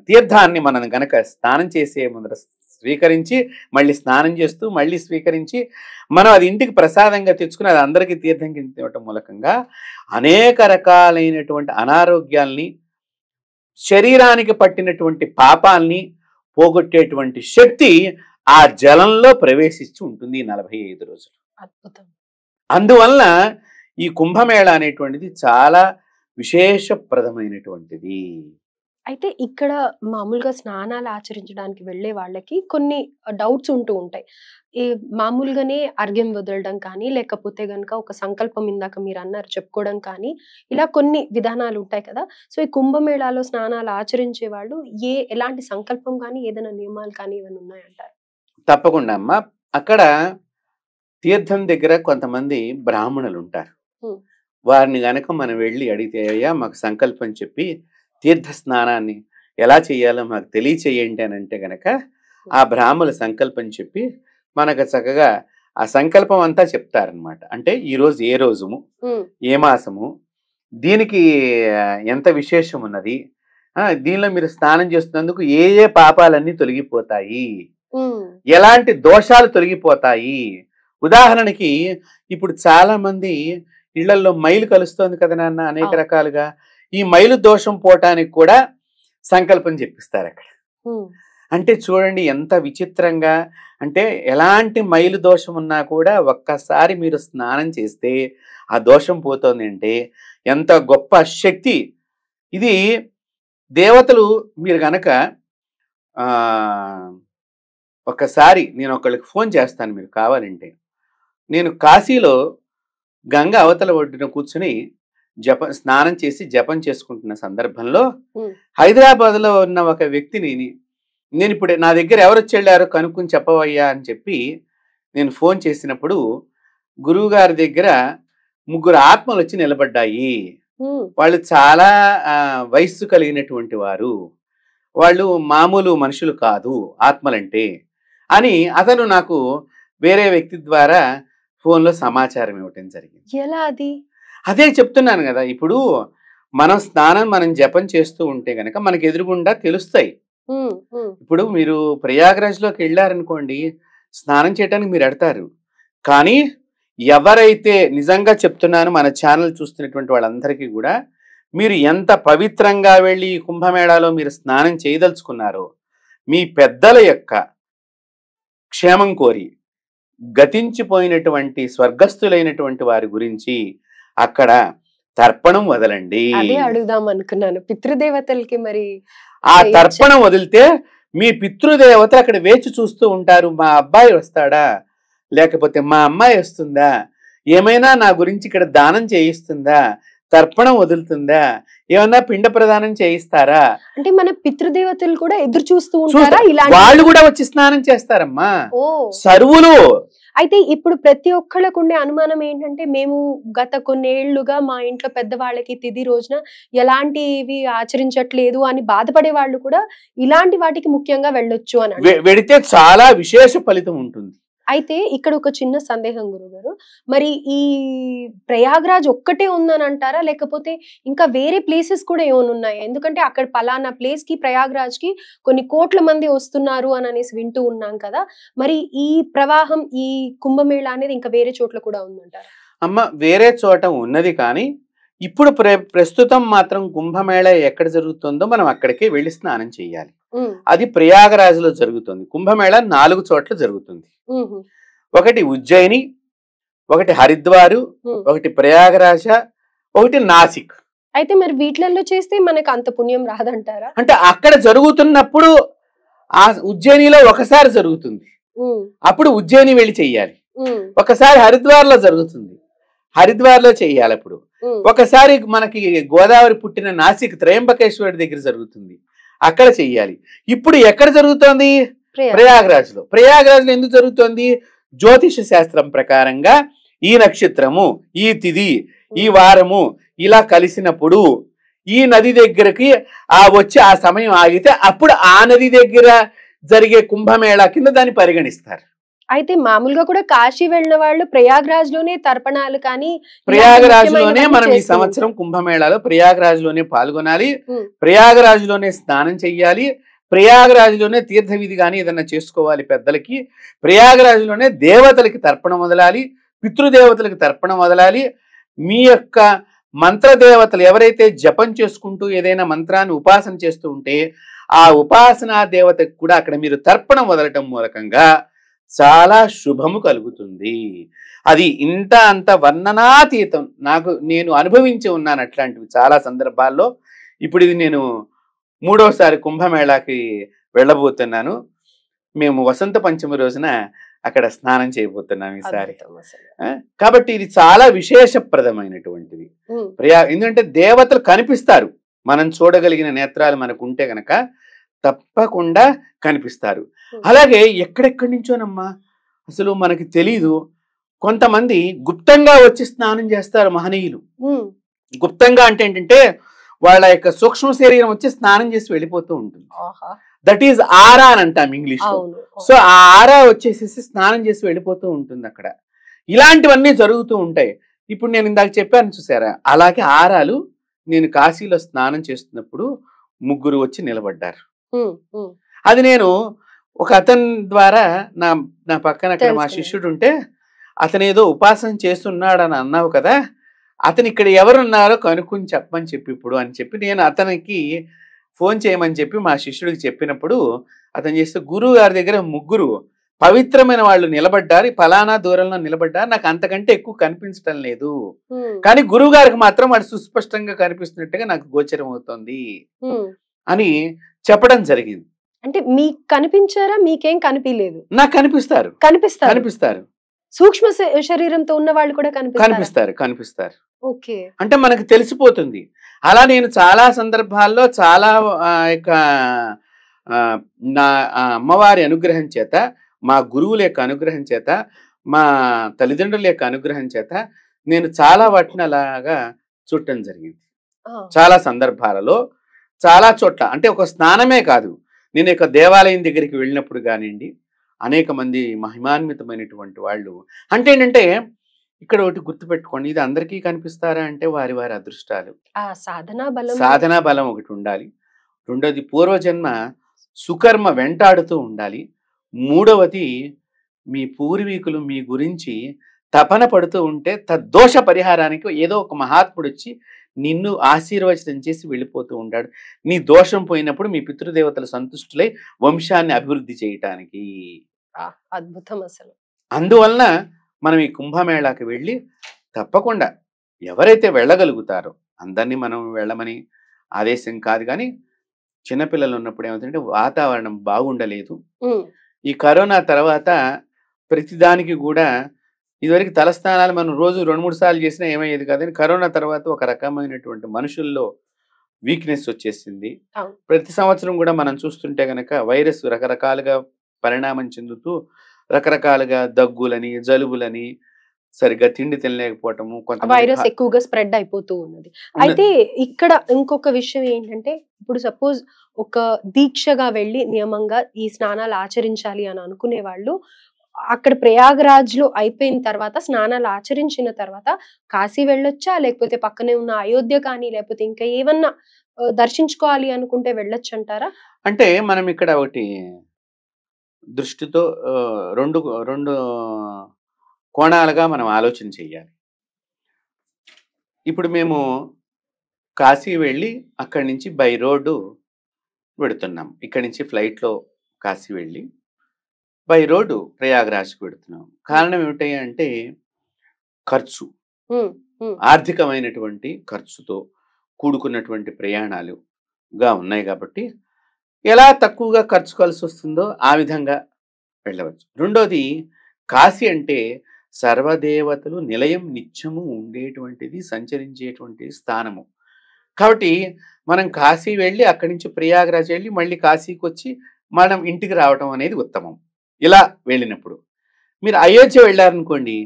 Speaker 2: తీర్థాన్ని మనం గనక స్నానం చేసే ముందర స్వీకరించి మళ్ళీ స్నానం చేస్తూ మళ్ళీ స్వీకరించి మనం అది ఇంటికి ప్రసాదంగా తెచ్చుకుని అది అందరికీ తీర్థం కింద ఇవ్వటం మూలకంగా అనేక రకాలైనటువంటి అనారోగ్యాల్ని, శరీరానికి పట్టినటువంటి పాపాల్ని పోగొట్టేటువంటి శక్తి ఆ జలంలో ప్రవేశించి ఉంటుంది 45 రోజులు.
Speaker 1: అద్భుతం.
Speaker 2: అందువల్ల ఈ కుంభమేళ అనేటువంటిది చాలా విశేషప్రదమైనటువంటిది.
Speaker 1: అయితే ఇక్కడ మామూలుగా స్నానాలు ఆచరించడానికి వెళ్ళే వాళ్ళకి కొన్ని డౌట్స్ ఉంటూ ఉంటాయి. ఈ మామూలుగానే అర్ఘ్యం వదలడం కానీ, లేకపోతే గనక ఒక సంకల్పం ఇందాక మీరు అన్నారు చెప్పుకోవడం కానీ, ఇలా కొన్ని విధానాలు ఉంటాయి కదా. సో ఈ కుంభమేళాలో స్నానాలు ఆచరించే వాళ్ళు ఎలాంటి సంకల్పం కానీ, ఏదైనా నియమాలు కానీ ఏమైనా ఉన్నాయంటారు?
Speaker 2: తప్పకుండా అమ్మా. అక్కడ తీర్థం దగ్గర కొంతమంది బ్రాహ్మణులు ఉంటారు. వారిని గనక మనం వెళ్ళి అడిగితే, అయ్యా మాకు సంకల్పం చెప్పి తీర్థ స్నానాన్ని ఎలా చేయాలో మాకు తెలియచేయండి అని అంటే గనక ఆ బ్రాహ్మణుల సంకల్పం చెప్పి మనకు చక్కగా ఆ సంకల్పం అంతా చెప్తారనమాట. అంటే ఈరోజు ఏ రోజుము, ఏ మాసము, దీనికి ఎంత విశేషం ఉన్నది, దీనిలో మీరు స్నానం చేస్తున్నందుకు ఏ ఏ పాపాలన్నీ తొలగిపోతాయి,
Speaker 1: ఉమ్,
Speaker 2: ఎలాంటి దోషాలు తొలగిపోతాయి. ఉదాహరణకి ఇప్పుడు చాలా మంది ఇళ్లలో మైలు కలుస్తోంది కదా నాన్న అనేక
Speaker 1: అవును.
Speaker 2: రకాలుగా. ఈ మైలు దోషం పోవటానికి కూడా సంకల్పం చెప్పిస్తారు అక్కడ.
Speaker 1: ఉమ్,
Speaker 2: అంటే చూడండి ఎంత విచిత్రంగా, అంటే ఎలాంటి మైలు దోషం ఉన్నా కూడా ఒక్కసారి మీరు స్నానం చేస్తే ఆ దోషం పోతుంది అంటే ఎంత గొప్ప శక్తి ఇది. దేవతలు మీరు గనక ఆ, ఒక్కసారి నేను ఒకళ్ళకి ఫోన్ చేస్తాను మీరు కావాలంటే. నేను కాశీలో గంగ అవతల ఒడ్డున కూర్చుని స్నానం చేసి జపం చేసుకుంటున్న సందర్భంలో
Speaker 1: ఉమ్,
Speaker 2: హైదరాబాద్లో ఉన్న ఒక వ్యక్తిని నేను ఇప్పుడు నా దగ్గర ఎవరు వచ్చి వెళ్ళారో కనుక్కుని చెప్పవయ్యా అని చెప్పి నేను ఫోన్ చేసినప్పుడు గురువు గారి దగ్గర 3 ఆత్మలు వచ్చి నిలబడ్డాయి.
Speaker 1: ఉమ్,
Speaker 2: వాళ్ళు చాలా వయస్సు కలిగినటువంటి వారు, వాళ్ళు మామూలు మనుషులు కాదు ఆత్మలంటే అని అతను నాకు వేరే వ్యక్తి ద్వారా ఫోన్లో సమాచారం ఇవ్వటం జరిగింది.
Speaker 1: ఎలా అది?
Speaker 2: అదే చెప్తున్నాను కదా, ఇప్పుడు మనం జపం చేస్తూ ఉంటే గనక మనకు ఎదురుగుండా తెలుస్తాయి.
Speaker 1: ఉమ్, ఉమ్,
Speaker 2: ఇప్పుడు మీరు ప్రయాగ్రాజ్లోకి వెళ్ళారనుకోండి, స్నానం చేయడానికి మీరు ఎడతారు. కానీ ఎవరైతే నిజంగా చెప్తున్నాను, మన ఛానల్ చూస్తున్నటువంటి వాళ్ళందరికీ కూడా, మీరు ఎంత పవిత్రంగా వెళ్ళి ఈ కుంభమేళాలో మీరు స్నానం చేయదలుచుకున్నారో, మీ పెద్దల యొక్క క్షేమం కోరి గతించిపోయినటువంటి స్వర్గస్థులైనటువంటి వారి గురించి అక్కడ తర్పణం వదలండి.
Speaker 1: అదే అడుగుదాం అనుకున్నాను. పితృదేవతలకి మరి
Speaker 2: ఆ తర్పణం వదిలితే మీ పితృదేవతలు అక్కడ వేచి చూస్తూ ఉంటారు. మా అబ్బాయి వస్తాడా, లేకపోతే మా అమ్మాయి వస్తుందా, ఏమైనా నా గురించి ఇక్కడ దానం చేయిస్తుందా, తర్పణం వదులుతుందా, ఏమన్నా పిండ ప్రదానం చేయిస్తారా.
Speaker 1: అంటే మన పితృదేవతలు కూడా ఎదురు చూస్తూ ఉంటారా?
Speaker 2: వాళ్ళు కూడా వచ్చి స్నానం చేస్తారమ్మా,
Speaker 1: ఓ
Speaker 2: సర్వులు.
Speaker 1: అయితే ఇప్పుడు ప్రతి ఒక్కళ్ళకు ఉండే అనుమానం ఏంటంటే, మేము గత కొన్నేళ్లుగా మా ఇంట్లో పెద్దవాళ్ళకి తిథి రోజున ఎలాంటివి ఆచరించట్లేదు అని బాధపడే వాళ్ళు కూడా ఇలాంటి వాటికి ముఖ్యంగా వెళ్ళొచ్చు అని
Speaker 2: వెడితే చాలా విశేష ఫలితం ఉంటుంది.
Speaker 1: అయితే ఇక్కడ ఒక చిన్న సందేహం గురుగారు, మరి ఈ ప్రయాగ్రాజ్ ఒక్కటే ఉందని అంటారా, లేకపోతే ఇంకా వేరే ప్లేసెస్ కూడా ఏమైనా ఉన్నాయా? ఎందుకంటే అక్కడ పలానా ప్లేస్ కి ప్రయాగ్రాజ్ కి కొన్ని కోట్ల మంది వస్తున్నారు అని అనేసి వింటూ ఉన్నాం కదా, మరి ఈ ప్రవాహం ఈ కుంభమేళ అనేది ఇంకా వేరే చోట్ల కూడా ఉందంటారా?
Speaker 2: అమ్మ, వేరే చోట ఉన్నది, కానీ ఇప్పుడు ప్రస్తుతం మాత్రం కుంభమేళ ఎక్కడ జరుగుతుందో మనం అక్కడికే వెళ్ళి స్నానం చేయాలి. అది ప్రయాగరాజ్లో జరుగుతుంది. కుంభమేళ 4 చోట్ల జరుగుతుంది. ఒకటి ఉజ్జయిని, ఒకటి హరిద్వారు, ఒకటి ప్రయాగరాజ, ఒకటి నాసిక్.
Speaker 1: అయితే మరి వీటిలలో చేస్తే మనకు అంత పుణ్యం రాదంటారా?
Speaker 2: అంటే అక్కడ జరుగుతున్నప్పుడు ఆ ఉజ్జయినిలో ఒకసారి జరుగుతుంది, అప్పుడు ఉజ్జయిని వెళ్ళి చెయ్యాలి. ఒకసారి హరిద్వార్లో జరుగుతుంది, హరిద్వార్లో చెయ్యాలి. అప్పుడు ఒకసారి మనకి గోదావరి పుట్టిన నాసిక్ త్రయంబకేశ్వరుడి దగ్గర జరుగుతుంది, అక్కడ చెయ్యాలి. ఇప్పుడు ఎక్కడ జరుగుతోంది? ప్రయాగరాజ్లో. ప్రయాగరాజ్లో ఎందుకు జరుగుతోంది? జ్యోతిష శాస్త్రం ప్రకారంగా ఈ నక్షత్రము, ఈ తిథి, ఈ వారము ఇలా కలిసినప్పుడు ఈ నది దగ్గరకి వచ్చి ఆ సమయం ఆగితే అప్పుడు ఆ నది దగ్గర జరిగే కుంభమేళా కింద దాన్ని పరిగణిస్తారు.
Speaker 1: అయితే మామూలుగా కూడా కాశీ వెళ్ళిన వాళ్ళు ప్రయాగ్రాజ్ లోనే తర్పణాలు కానీ
Speaker 2: ప్రయాగరాజ్ లోనే మనం ఈ సంవత్సరం కుంభమేళాలో ప్రయాగరాజ్ లోనే పాల్గొనాలి, ప్రయాగరాజ్ లోనే స్నానం చెయ్యాలి, ప్రయాగరాజ్ లోనే తీర్థ విధి కానీ ఏదన్నా చేసుకోవాలి పెద్దలకి, ప్రయాగరాజ్ లోనే దేవతలకి తర్పణం వదలాలి, పితృదేవతలకి తర్పణం వదలాలి. మీ యొక్క మంత్రదేవతలు ఎవరైతే జపం చేసుకుంటూ ఏదైనా మంత్రాన్ని ఉపాసన చేస్తూ ఉంటే ఆ ఉపాసనా దేవతకు కూడా అక్కడ మీరు తర్పణం వదలటం మూలకంగా చాలా శుభము కలుగుతుంది. అది ఇంత అంత వర్ణనాతీతం. నేను అనుభవించి ఉన్నాను అట్లాంటివి చాలా సందర్భాల్లో. ఇప్పుడు ఇది నేను 3వసారి కుంభమేళాకి వెళ్ళబోతున్నాను. మేము వసంత పంచమి రోజున అక్కడ స్నానం చేయబోతున్నాం ఈసారి. కాబట్టి ఇది చాలా విశేషప్రదమైనటువంటిది. ఎందుకంటే దేవతలు కనిపిస్తారు, మనం చూడగలిగిన నేత్రాలు మనకు ఉంటే గనక తప్పకుండా కనిపిస్తారు. అలాగే ఎక్కడెక్కడి నుంచోనమ్మా అసలు మనకి తెలీదు, కొంతమంది గుప్తంగా వచ్చి స్నానం చేస్తారు మహనీయులు. గుప్తంగా అంటే ఏంటంటే వాళ్ళ యొక్క సూక్ష్మ శరీరం వచ్చి స్నానం చేసి వెళ్ళిపోతూ ఉంటుంది. దట్ ఈజ్ ఆరా అని అంటాం ఇంగ్లీష్ లో. సో ఆ ఆరా వచ్చేసేసి స్నానం చేసి వెళ్ళిపోతూ ఉంటుంది అక్కడ. ఇలాంటివన్నీ జరుగుతూ ఉంటాయి. ఇప్పుడు నేను ఇందాక చెప్పాను చూసారా, అలాగే ఆరాలు నేను కాశీలో స్నానం చేస్తున్నప్పుడు ముగ్గురు వచ్చి నిలబడ్డారు.
Speaker 1: హ్మ్. హ్మ్.
Speaker 2: అది నేను ఒక అతని ద్వారా నా నా పక్కన అక్కడ మా
Speaker 1: తెలుసుకున్నాను.
Speaker 2: శిష్యుడు ఉంటే, అతనేదో ఉపాసన చేస్తున్నాడని అన్నావు కదా, అతను ఇక్కడ ఎవరున్నారో కనుక్కొని చెప్పమని చెప్పి ఇప్పుడు అని చెప్పి నేను అతనికి ఫోన్ చేయమని చెప్పి మా శిష్యుడికి చెప్పినప్పుడు, అతను చేస్తే గురువు గారి దగ్గర ముగ్గురు పవిత్రమైన వాళ్ళు నిలబడ్డారు, ఫలానా దూరంలో నిలబడ్డారు, నాకు అంతకంటే ఎక్కువ కనిపించడం లేదు,
Speaker 1: హ్మ్.
Speaker 2: కానీ గురువు గారికి మాత్రం వాడు సుస్పష్టంగా కనిపిస్తున్నట్టుగా నాకు గోచరం అవుతోంది
Speaker 1: హ్మ్.
Speaker 2: అని చెప్పడం జరిగింది.
Speaker 1: అంటే మీకు కనిపించారా? మీకేం కనిపియలేదు.
Speaker 2: నాకు కనిపిస్తారు
Speaker 1: కనిపిస్తారు.
Speaker 2: కనిపిస్తారు
Speaker 1: సూక్ష్మ శరీరంతో ఉన్న వాళ్ళు కూడా కనిపిస్తారా?
Speaker 2: కనిపిస్తారు కనిపిస్తారు
Speaker 1: ఓకే.
Speaker 2: అంటే మనకు తెలిసిపోతుంది. అలా నేను చాలా సందర్భాల్లో చాలా యొక్క ఆ, నా అమ్మవారి అనుగ్రహం చేత, మా గురువుల యొక్క అనుగ్రహం చేత, మా తల్లిదండ్రుల యొక్క అనుగ్రహం చేత నేను చాలా వాటిని అలాగా చూడటం జరిగింది.
Speaker 1: ఆ!
Speaker 2: చాలా సందర్భాలలో చాలా చోట్ల, అంటే ఒక స్నానమే కాదు, నేను ఒక దేవాలయం దగ్గరికి వెళ్ళినప్పుడు కానివ్వండి, అనేక మంది మహిమాన్వితమైనటువంటి వాళ్ళు, అంటే ఏంటంటే ఇక్కడ ఒకటి గుర్తుపెట్టుకోండి, ఇది అందరికీ కనిపిస్తారా అంటే వారి వారి అదృష్టాలు,
Speaker 1: ఆ సాధనా బలం.
Speaker 2: సాధనా బలం ఒకటి ఉండాలి. రెండోది పూర్వజన్మ సుకర్మ వెంటాడుతూ ఉండాలి. మూడవది మీ పూర్వీకులు మీ గురించి తపన పడుతూ ఉంటే తద్దోష పరిహారానికి ఏదో ఒక మహాత్ముడు వచ్చి నిన్ను ఆశీర్వచనం చేసి వెళ్ళిపోతూ ఉంటాడు. నీ దోషం పోయినప్పుడు మీ పితృదేవతలు సంతుష్టులై వంశాన్ని అభివృద్ధి చేయటానికి.
Speaker 1: అద్భుతం అసలు.
Speaker 2: అందువలన మనం ఈ కుంభమేళాకి వెళ్ళి తప్పకుండా ఎవరైతే వెళ్ళగలుగుతారో, అందరినీ మనం వెళ్ళమని ఆదేశం కాదు, కానీ చిన్నపిల్లలు ఉన్నప్పుడు ఏమవుతుందంటే వాతావరణం బాగుండలేదు.
Speaker 1: హ్మ్.
Speaker 2: ఈ కరోనా తర్వాత ప్రతిదానికి కూడా ఇదివరకు తలస్నానాలు మనం రోజు 2-3 సార్లు చేసినా ఏమయ్యేది కాదని, కరోనా తర్వాత ఒక రకమైనటువంటి మనుషుల్లో వీక్నెస్ వచ్చేసింది.
Speaker 1: అవును.
Speaker 2: ప్రతి సంవత్సరం కూడా మనం చూస్తుంటే గనక వైరస్ రకరకాలుగా పరిణామం చెందుతూ రకరకాలుగా దగ్గులని, జలుబులని, సరిగ్గా తిండి తినలేకపోవటము, కొంతమంది
Speaker 1: వైరస్ ఎక్కువగా స్ప్రెడ్ అయిపోతూ ఉన్నది. అయితే ఇక్కడ ఇంకొక విషయం ఏంటంటే, ఇప్పుడు సపోజ్ ఒక దీక్షగా వెళ్ళి నియమంగా ఈ స్నానాలు ఆచరించాలి అని అనుకునే వాళ్ళు అక్కడ ప్రయాగరాజ్‌లో అయిపోయిన తర్వాత స్నానాలు ఆచరించిన తర్వాత కాశీ వెళ్ళొచ్చా? లేకపోతే పక్కనే ఉన్న అయోధ్య కానీ, లేకపోతే ఇంకా ఏవన్నా దర్శించుకోవాలి అనుకుంటే వెళ్ళొచ్చంటారా?
Speaker 2: అంటే మనం ఇక్కడ ఒకటి దృష్టితో 2 కోణాలుగా మనం ఆలోచన చేయాలి. ఇప్పుడు మేము కాశీ వెళ్ళి అక్కడి నుంచి బై రోడ్డు వెడుతున్నాం. ఇక్కడి నుంచి ఫ్లైట్‌లో కాశీ వెళ్ళి బై రోడ్డు ప్రయాగరాజ్‌కి వెడుతున్నాం. కారణం ఏమిటి అంటే ఖర్చు.
Speaker 1: హ్మ్. హ్మ్.
Speaker 2: ఆర్థికమైనటువంటి ఖర్చుతో కూడుకున్నటువంటి ప్రయాణాలుగా ఉన్నాయి కాబట్టి, ఎలా తక్కువగా ఖర్చు కలిసొస్తుందో ఆ విధంగా వెళ్ళవచ్చు. రెండోది, కాశీ అంటే సర్వదేవతలు నిలయం నిత్యము ఉండేటువంటిది, సంచరించేటువంటి స్థానము. కాబట్టి మనం కాశీ వెళ్ళి అక్కడి నుంచి ప్రయాగరాజ్ వెళ్ళి మళ్ళీ కాశీకొచ్చి మనం ఇంటికి రావటం అనేది ఉత్తమం. ఇలా వెళ్ళినప్పుడు. మీరు అయోధ్య వెళ్ళారనుకోండి,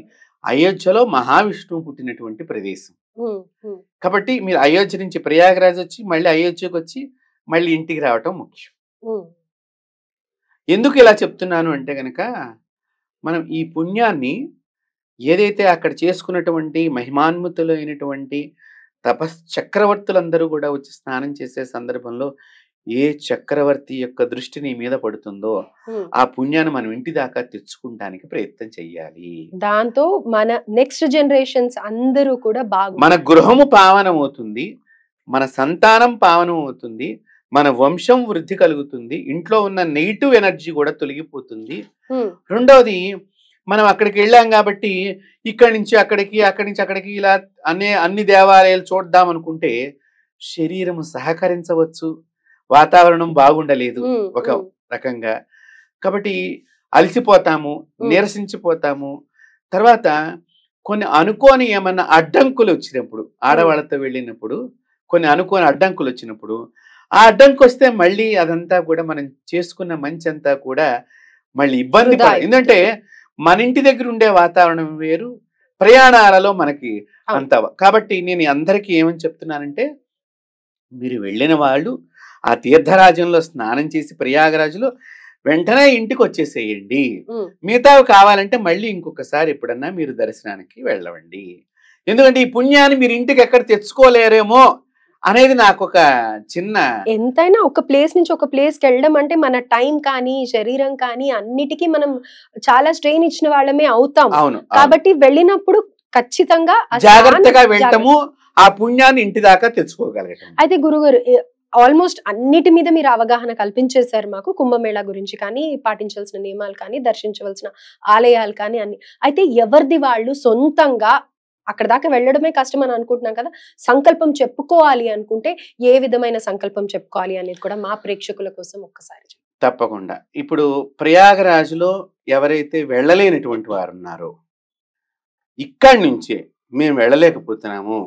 Speaker 2: అయోధ్యలో మహావిష్ణువు పుట్టినటువంటి ప్రదేశం.
Speaker 1: హ్మ్. హ్మ్.
Speaker 2: కాబట్టి మీరు అయోధ్య నుంచి ప్రయాగరాజ్ వచ్చి మళ్ళీ అయోధ్యకొచ్చి మళ్ళీ ఇంటికి రావటం ముఖ్యం.
Speaker 1: హ్మ్.
Speaker 2: ఎందుకు ఇలా చెప్తున్నాను అంటే గనక, మనం ఈ పుణ్యాన్ని ఏదైతే అక్కడ చేసుకున్నటువంటి మహిమాన్వితులైనటువంటి చక్రవర్తులందరూ కూడా వచ్చి స్నానం చేసే సందర్భంలో ఏ చక్రవర్తి యొక్క దృష్టి నీ మీద పడుతుందో
Speaker 1: హ్మ్.
Speaker 2: ఆ పుణ్యాన్ని మనం ఇంటి దాకా తెచ్చుకుంటానికి ప్రయత్నం చెయ్యాలి.
Speaker 1: దాంతో మన నెక్స్ట్ జనరేషన్స్ అందరూ కూడా
Speaker 2: మన గృహము పావనమవుతుంది, మన సంతానం పావనమవుతుంది, మన వంశం వృద్ధి కలుగుతుంది, ఇంట్లో ఉన్న నెగిటివ్ ఎనర్జీ కూడా తొలగిపోతుంది.
Speaker 1: హ్మ్.
Speaker 2: రెండవది, మనం అక్కడికి వెళ్ళాం కాబట్టి ఇక్కడి నుంచి అక్కడికి, అక్కడి నుంచి అక్కడికి ఇలా అన్ని దేవాలయాలు చూద్దాం అనుకుంటే శరీరం సహకరించవచ్చు, వాతావరణం బాగుండలేదు
Speaker 1: హ్మ్.
Speaker 2: ఒక
Speaker 1: హ్మ్.
Speaker 2: రకంగా. కాబట్టి అలసిపోతాము,
Speaker 1: హ్మ్.
Speaker 2: నీరసించిపోతాము. తర్వాత కొన్ని అనుకోని ఏమన్నా అడ్డంకులు వచ్చినప్పుడు, ఆడవాళ్ళతో వెళ్ళినప్పుడు కొన్ని అనుకోని అడ్డంకులు వచ్చినప్పుడు, ఆ అడ్డంకి వస్తే మళ్ళీ అదంతా కూడా మనం చేసుకున్న మంచి అంతా కూడా మళ్ళీ ఇబ్బంది
Speaker 1: వృధా అయిపోతుంది.
Speaker 2: ఎందుకంటే మన ఇంటి దగ్గర ఉండే వాతావరణం వేరు, ప్రయాణాలలో మనకి అంత. కాబట్టి నేను అందరికీ ఏమని చెప్తున్నానంటే, మీరు వెళ్ళిన వాళ్ళు ఆ తీర్థరాజంలో స్నానం చేసి ప్రయాగరాజులో వెంటనే ఇంటికి వచ్చేసేయండి.
Speaker 1: హ్మ్.
Speaker 2: మిగతావి కావాలంటే మళ్ళీ ఇంకొకసారి ఎప్పుడన్నా మీరు దర్శనానికి వెళ్ళవండి. ఎందుకంటే ఈ పుణ్యాన్ని మీరు ఇంటికి ఎక్కడ తెచ్చుకోలేరేమో అనేది నాకు ఒక చిన్న
Speaker 1: ఎంతైనా ఒక ప్లేస్ నుంచి ఒక ప్లేస్ కి వెళ్ళడం అంటే మన టైం కానీ శరీరం కానీ అన్నిటికీ మనం చాలా స్ట్రెయిన్ ఇచ్చిన వాళ్ళమే అవుతాం.
Speaker 2: అవును
Speaker 1: కాబట్టి వెళ్ళినప్పుడు ఖచ్చితంగా
Speaker 2: జాగ్రత్తగా వెళ్ళటము, ఆ పుణ్యాన్ని ఇంటి దాకా తెచ్చుకోగలగటం.
Speaker 1: అయితే గురుగారు ఆల్మోస్ట్ అన్నిటి మీద మీరు అవగాహన కల్పించేశారు మాకు. కుంభమేళా గురించి కానీ, పాటించాల్సిన నియమాలు కానీ, దర్శించవలసిన ఆలయాలు కానీ అన్ని. అయితే ఎవరిది వాళ్ళు సొంతంగా అక్కడ దాకా వెళ్ళడమే కష్టం అని అనుకుంటున్నాం కదా, సంకల్పం చెప్పుకోవాలి అనుకుంటే ఏ విధమైన సంకల్పం చెప్పుకోవాలి అనేది కూడా మా ప్రేక్షకుల కోసం ఒక్కసారి
Speaker 2: తప్పకుండా. ఇప్పుడు ప్రయాగరాజులో ఎవరైతే వెళ్ళలేనటువంటి వారు ఉన్నారో, ఇక్కడి నుంచే మేము వెళ్ళలేకపోతున్నాము,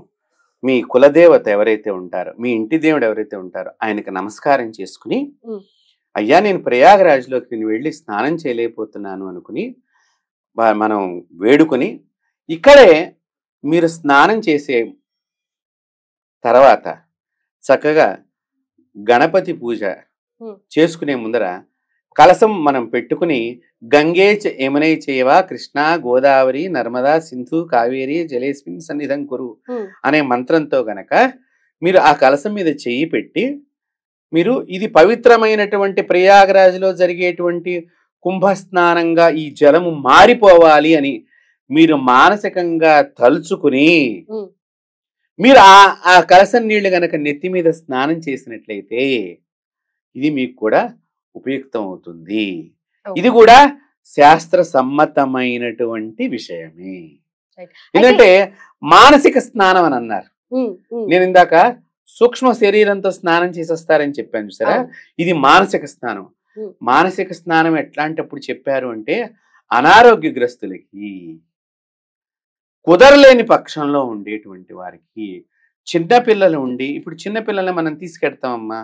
Speaker 2: మీ కులదేవత ఎవరైతే ఉంటారో, మీ ఇంటి దేవుడు ఎవరైతే ఉంటారో ఆయనకి నమస్కారం చేసుకుని, అయ్యా నేను ప్రయాగరాజులోకి నేను వెళ్ళి స్నానం చేయలేకపోతున్నాను అనుకుని మనం వేడుకొని, ఇక్కడే మీరు స్నానం చేసే తర్వాత చక్కగా గణపతి పూజ చేసుకునే ముందర కలసం మనం పెట్టుకుని గంగే యమునై చేవా కృష్ణ గోదావరి నర్మదా సింధు కావేరి జలేస్మిన్ సన్నిధం కురు అనే మంత్రంతో గనక మీరు ఆ కలసం మీద చెయ్యి పెట్టి, మీరు ఇది పవిత్రమైనటువంటి ప్రయాగరాజులో జరిగేటువంటి కుంభస్నానంగా ఈ జలము మారిపోవాలి అని మీరు మానసికంగా తలుచుకుని మీరు ఆ కలసం నీళ్లు గనక నెత్తి మీద స్నానం చేసినట్లయితే ఇది మీకు కూడా ఉపయుక్తం అవుతుంది. ఇది కూడా శాస్త్ర సమ్మతమైనటువంటి విషయమే. ఎందుకంటే మానసిక స్నానం అని అన్నారు. నేను ఇందాక సూక్ష్మ శరీరంతో స్నానం చేసేస్తారని చెప్పాను చూసారా, ఇది మానసిక స్నానం. మానసిక స్నానం ఎట్లాంటప్పుడు చెప్పారు అంటే, అనారోగ్యగ్రస్తులకి, కుదరలేని పక్షంలో ఉండేటువంటి వారికి, చిన్నపిల్లలు ఉండి, ఇప్పుడు చిన్నపిల్లల్ని మనం తీసుకెడతామమ్మా,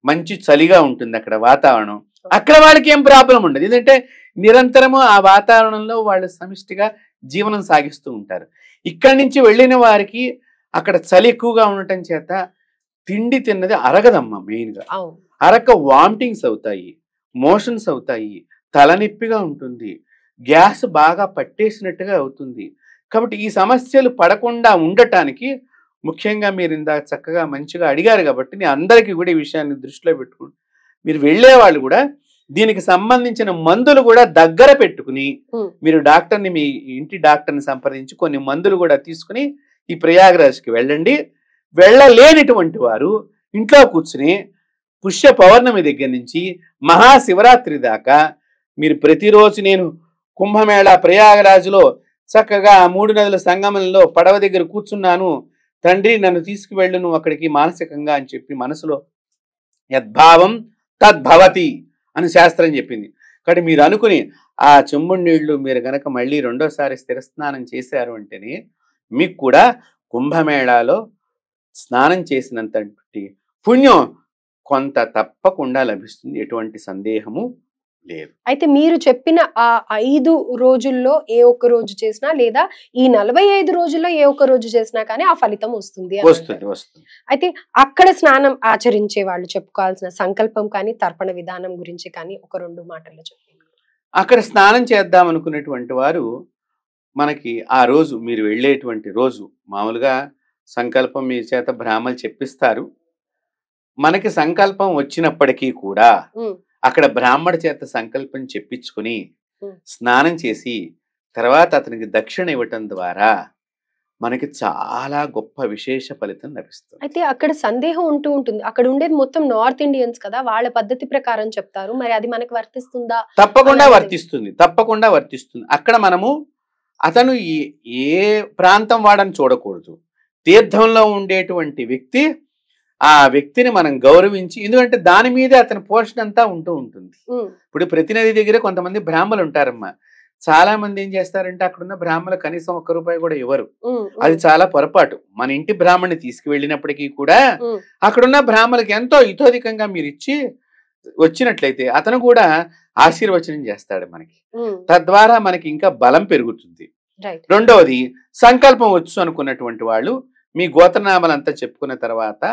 Speaker 2: మంచి చలిగా ఉంటుంది అక్కడ వాతావరణం, అక్కడ వాళ్ళకి ఏం ప్రాబ్లం ఉండదు, ఎందుకంటే నిరంతరము ఆ వాతావరణంలో వాళ్ళు సమిష్టిగా జీవనం సాగిస్తూ ఉంటారు. ఇక్కడి నుంచి వెళ్ళిన వారికి అక్కడ చలి ఎక్కువగా ఉండటం చేత తిండి తిన్నది అరగదమ్మా. మెయిన్గా అరక వామిటింగ్స్ అవుతాయి, మోషన్స్ అవుతాయి, తలనొప్పిగా ఉంటుంది, గ్యాస్ బాగా పట్టేసినట్టుగా అవుతుంది. కాబట్టి ఈ సమస్యలు పడకుండా ఉండటానికి ముఖ్యంగా మీరు ఇందాక చక్కగా మంచిగా అడిగారు కాబట్టి నేను అందరికీ కూడా ఈ విషయాన్ని దృష్టిలో పెట్టుకుని, మీరు వెళ్ళేవాళ్ళు కూడా దీనికి సంబంధించిన మందులు కూడా దగ్గర పెట్టుకుని, మీరు డాక్టర్ని, మీ ఇంటి డాక్టర్ని సంప్రదించి కొన్ని మందులు కూడా తీసుకుని ఈ ప్రయాగరాజ్కి వెళ్ళండి. వెళ్ళలేనటువంటి వారు ఇంట్లో కూర్చుని పుష్య పౌర్ణమి దగ్గర నుంచి మహాశివరాత్రి దాకా మీరు ప్రతిరోజు, నేను కుంభమేళా ప్రయాగరాజులో చక్కగా 3 నదుల సంగమంలో పడవ దగ్గర కూర్చున్నాను, తండ్రి నన్ను తీసుకువెళ్ళు నువ్వు అక్కడికి మానసికంగా అని చెప్పి మనసులో యద్భావం తద్భవతి అని శాస్త్రం చెప్పింది. కాబట్టి మీరు అనుకుని ఆ చెంబుడు నీళ్లు మీరు గనక మళ్ళీ రెండోసారి స్థిరస్నానం చేశారు అంటేనే మీకు కూడా కుంభమేళాలో స్నానం చేసినంత పుణ్యం కొంత తప్పకుండా లభిస్తుంది, ఎటువంటి సందేహము లేదు.
Speaker 1: అయితే మీరు చెప్పిన ఆ 5 రోజుల్లో ఏ ఒక్క రోజు చేసినా, లేదా ఈ 45 రోజుల్లో ఏ ఒక్క రోజు చేసినా కానీ ఆ ఫలితం వస్తుంది. అయితే అక్కడ స్నానం ఆచరించే వాళ్ళు చెప్పుకోవాల్సిన సంకల్పం కానీ, తర్పణ విధానం గురించి కానీ ఒక 2 మాటల్లో చెప్పండి.
Speaker 2: అక్కడ స్నానం చేద్దాం అనుకునేటువంటి వారు మనకి ఆ రోజు మీరు వెళ్ళేటువంటి రోజు మామూలుగా సంకల్పం మీ చేత బ్రాహ్మలు చెప్పిస్తారు. మనకి సంకల్పం వచ్చినప్పటికీ కూడా అక్కడ బ్రాహ్మణ చేత సంకల్పం చెప్పించుకుని స్నానం చేసి తర్వాత అతనికి దక్షిణ ఇవ్వటం ద్వారా మనకి చాలా గొప్ప విశేష ఫలితం లభిస్తుంది.
Speaker 1: అయితే అక్కడ సందేహం ఉంటుంది, అక్కడ ఉండేది మొత్తం నార్త్ ఇండియన్స్ కదా, వాళ్ళ పద్ధతి ప్రకారం చెప్తారు, మరి అది మనకి వర్తిస్తుందా?
Speaker 2: తప్పకుండా వర్తిస్తుంది, తప్పకుండా వర్తిస్తుంది. అక్కడ మనము అతను ఏ ప్రాంతం వాడని చూడకూడదు. తీర్థంలో ఉండేటువంటి వ్యక్తి, ఆ వ్యక్తిని మనం గౌరవించి, ఎందుకంటే దాని మీదే అతని పోషణ అంతా ఉంటూ ఉంటుంది. ఇప్పుడు ప్రతి నది దగ్గర కొంతమంది బ్రాహ్మలు ఉంటారమ్మా. చాలా మంది ఏం చేస్తారంటే అక్కడున్న బ్రాహ్మలు కనీసం ₹1 కూడా ఇవ్వరు. అది చాలా పొరపాటు. మన ఇంటి బ్రాహ్మణ్ణి తీసుకువెళ్ళినప్పటికీ కూడా అక్కడున్న బ్రాహ్మలకి ఎంతో ఇతోధికంగా మీరు ఇచ్చి వచ్చినట్లయితే అతను కూడా ఆశీర్వచనం చేస్తాడు మనకి. తద్వారా మనకి ఇంకా బలం పెరుగుతుంది. రెండవది, సంకల్పం వచ్చు అనుకున్నటువంటి వాళ్ళు మీ గోత్రనామాలంతా చెప్పుకున్న తర్వాత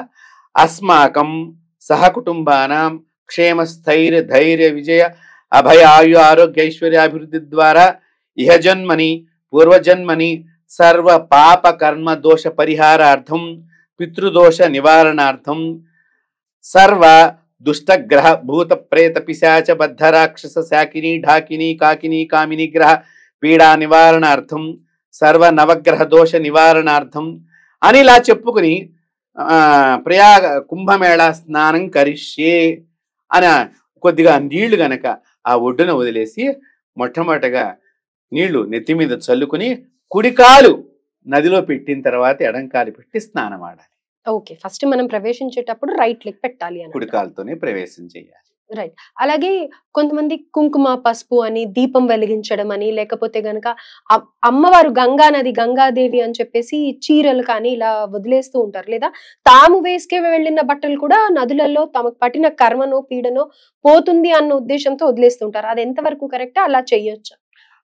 Speaker 2: అస్మాకం సహకుటుంబానాం క్షేమ స్థైర్య ధైర్య విజయ అభయ ఆయు ఆరోగ్య ఐశ్వర్యాభివృద్ధి ద్వారా ఇహజన్మని పూర్వజన్మని సర్వ పాప కర్మ దోష పరిహారార్థం పితృదోష నివారణార్థం సర్వ దుష్టగ్రహ భూత ప్రేత పిశాచ బద్ధ రాక్షస శాకిని ఢాకిని కాకిని కామిని గ్రహ పీడా నివారణార్థం సర్వ నవగ్రహ దోష నివారణార్థం అని ఇలా చెప్పుకుని ప్రయాగ కుంభమేళ స్నానం కరిష్యే అని కొద్దిగా నీళ్లు గనక ఆ ఒడ్డున వదిలేసి మొట్టమొదటగా నీళ్లు నెత్తి మీద చల్లుకుని కుడికాలు నదిలో పెట్టిన తర్వాత ఎడంకాలు పెట్టి స్నానం ఆడాలి.
Speaker 1: ఓకే, ఫస్ట్ మనం ప్రవేశించేటప్పుడు రైట్ లెగ్ పెట్టాలి అని.
Speaker 2: కుడికాలతోనే ప్రవేశం చేయాలి.
Speaker 1: రైట్. అలాగే కొంతమంది కుంకుమ పసుపు అని దీపం వెలిగించడం అని, లేకపోతే గనక అమ్మవారు గంగా నది గంగాదేవి అని చెప్పేసి చీరలు కానీ ఇలా వదిలేస్తూ ఉంటారు. లేదా తాము వేసుకే వెళ్ళిన బట్టలు కూడా నదులలో తమకు పట్టిన కర్మనో పీడనో పోతుంది అన్న ఉద్దేశంతో వదిలేస్తుంటారు. అది ఎంతవరకు కరెక్ట్? అలా చెయ్యొచ్చా?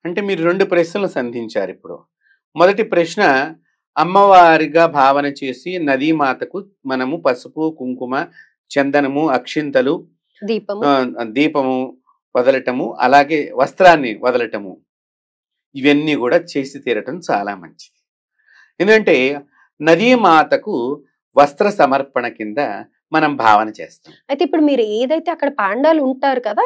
Speaker 2: అంటే మీరు 2 ప్రశ్నలు సంధించారు ఇప్పుడు. మొదటి ప్రశ్న, అమ్మవారిగా భావన చేసి నదీమాతకు మనము పసుపు కుంకుమ చందనము అక్షింతలు దీపము వదలటము అలాగే వస్త్రాన్ని వదలటము ఇవన్నీ కూడా చేసి తీరటం చాలా మంచిది. ఎందుకంటే నదీమాతకు వస్త్ర సమర్పణ కింద మనం భావన చేస్తాం.
Speaker 1: అయితే ఇప్పుడు మీరు ఏదైతే అక్కడ పాండాలు ఉంటారు కదా,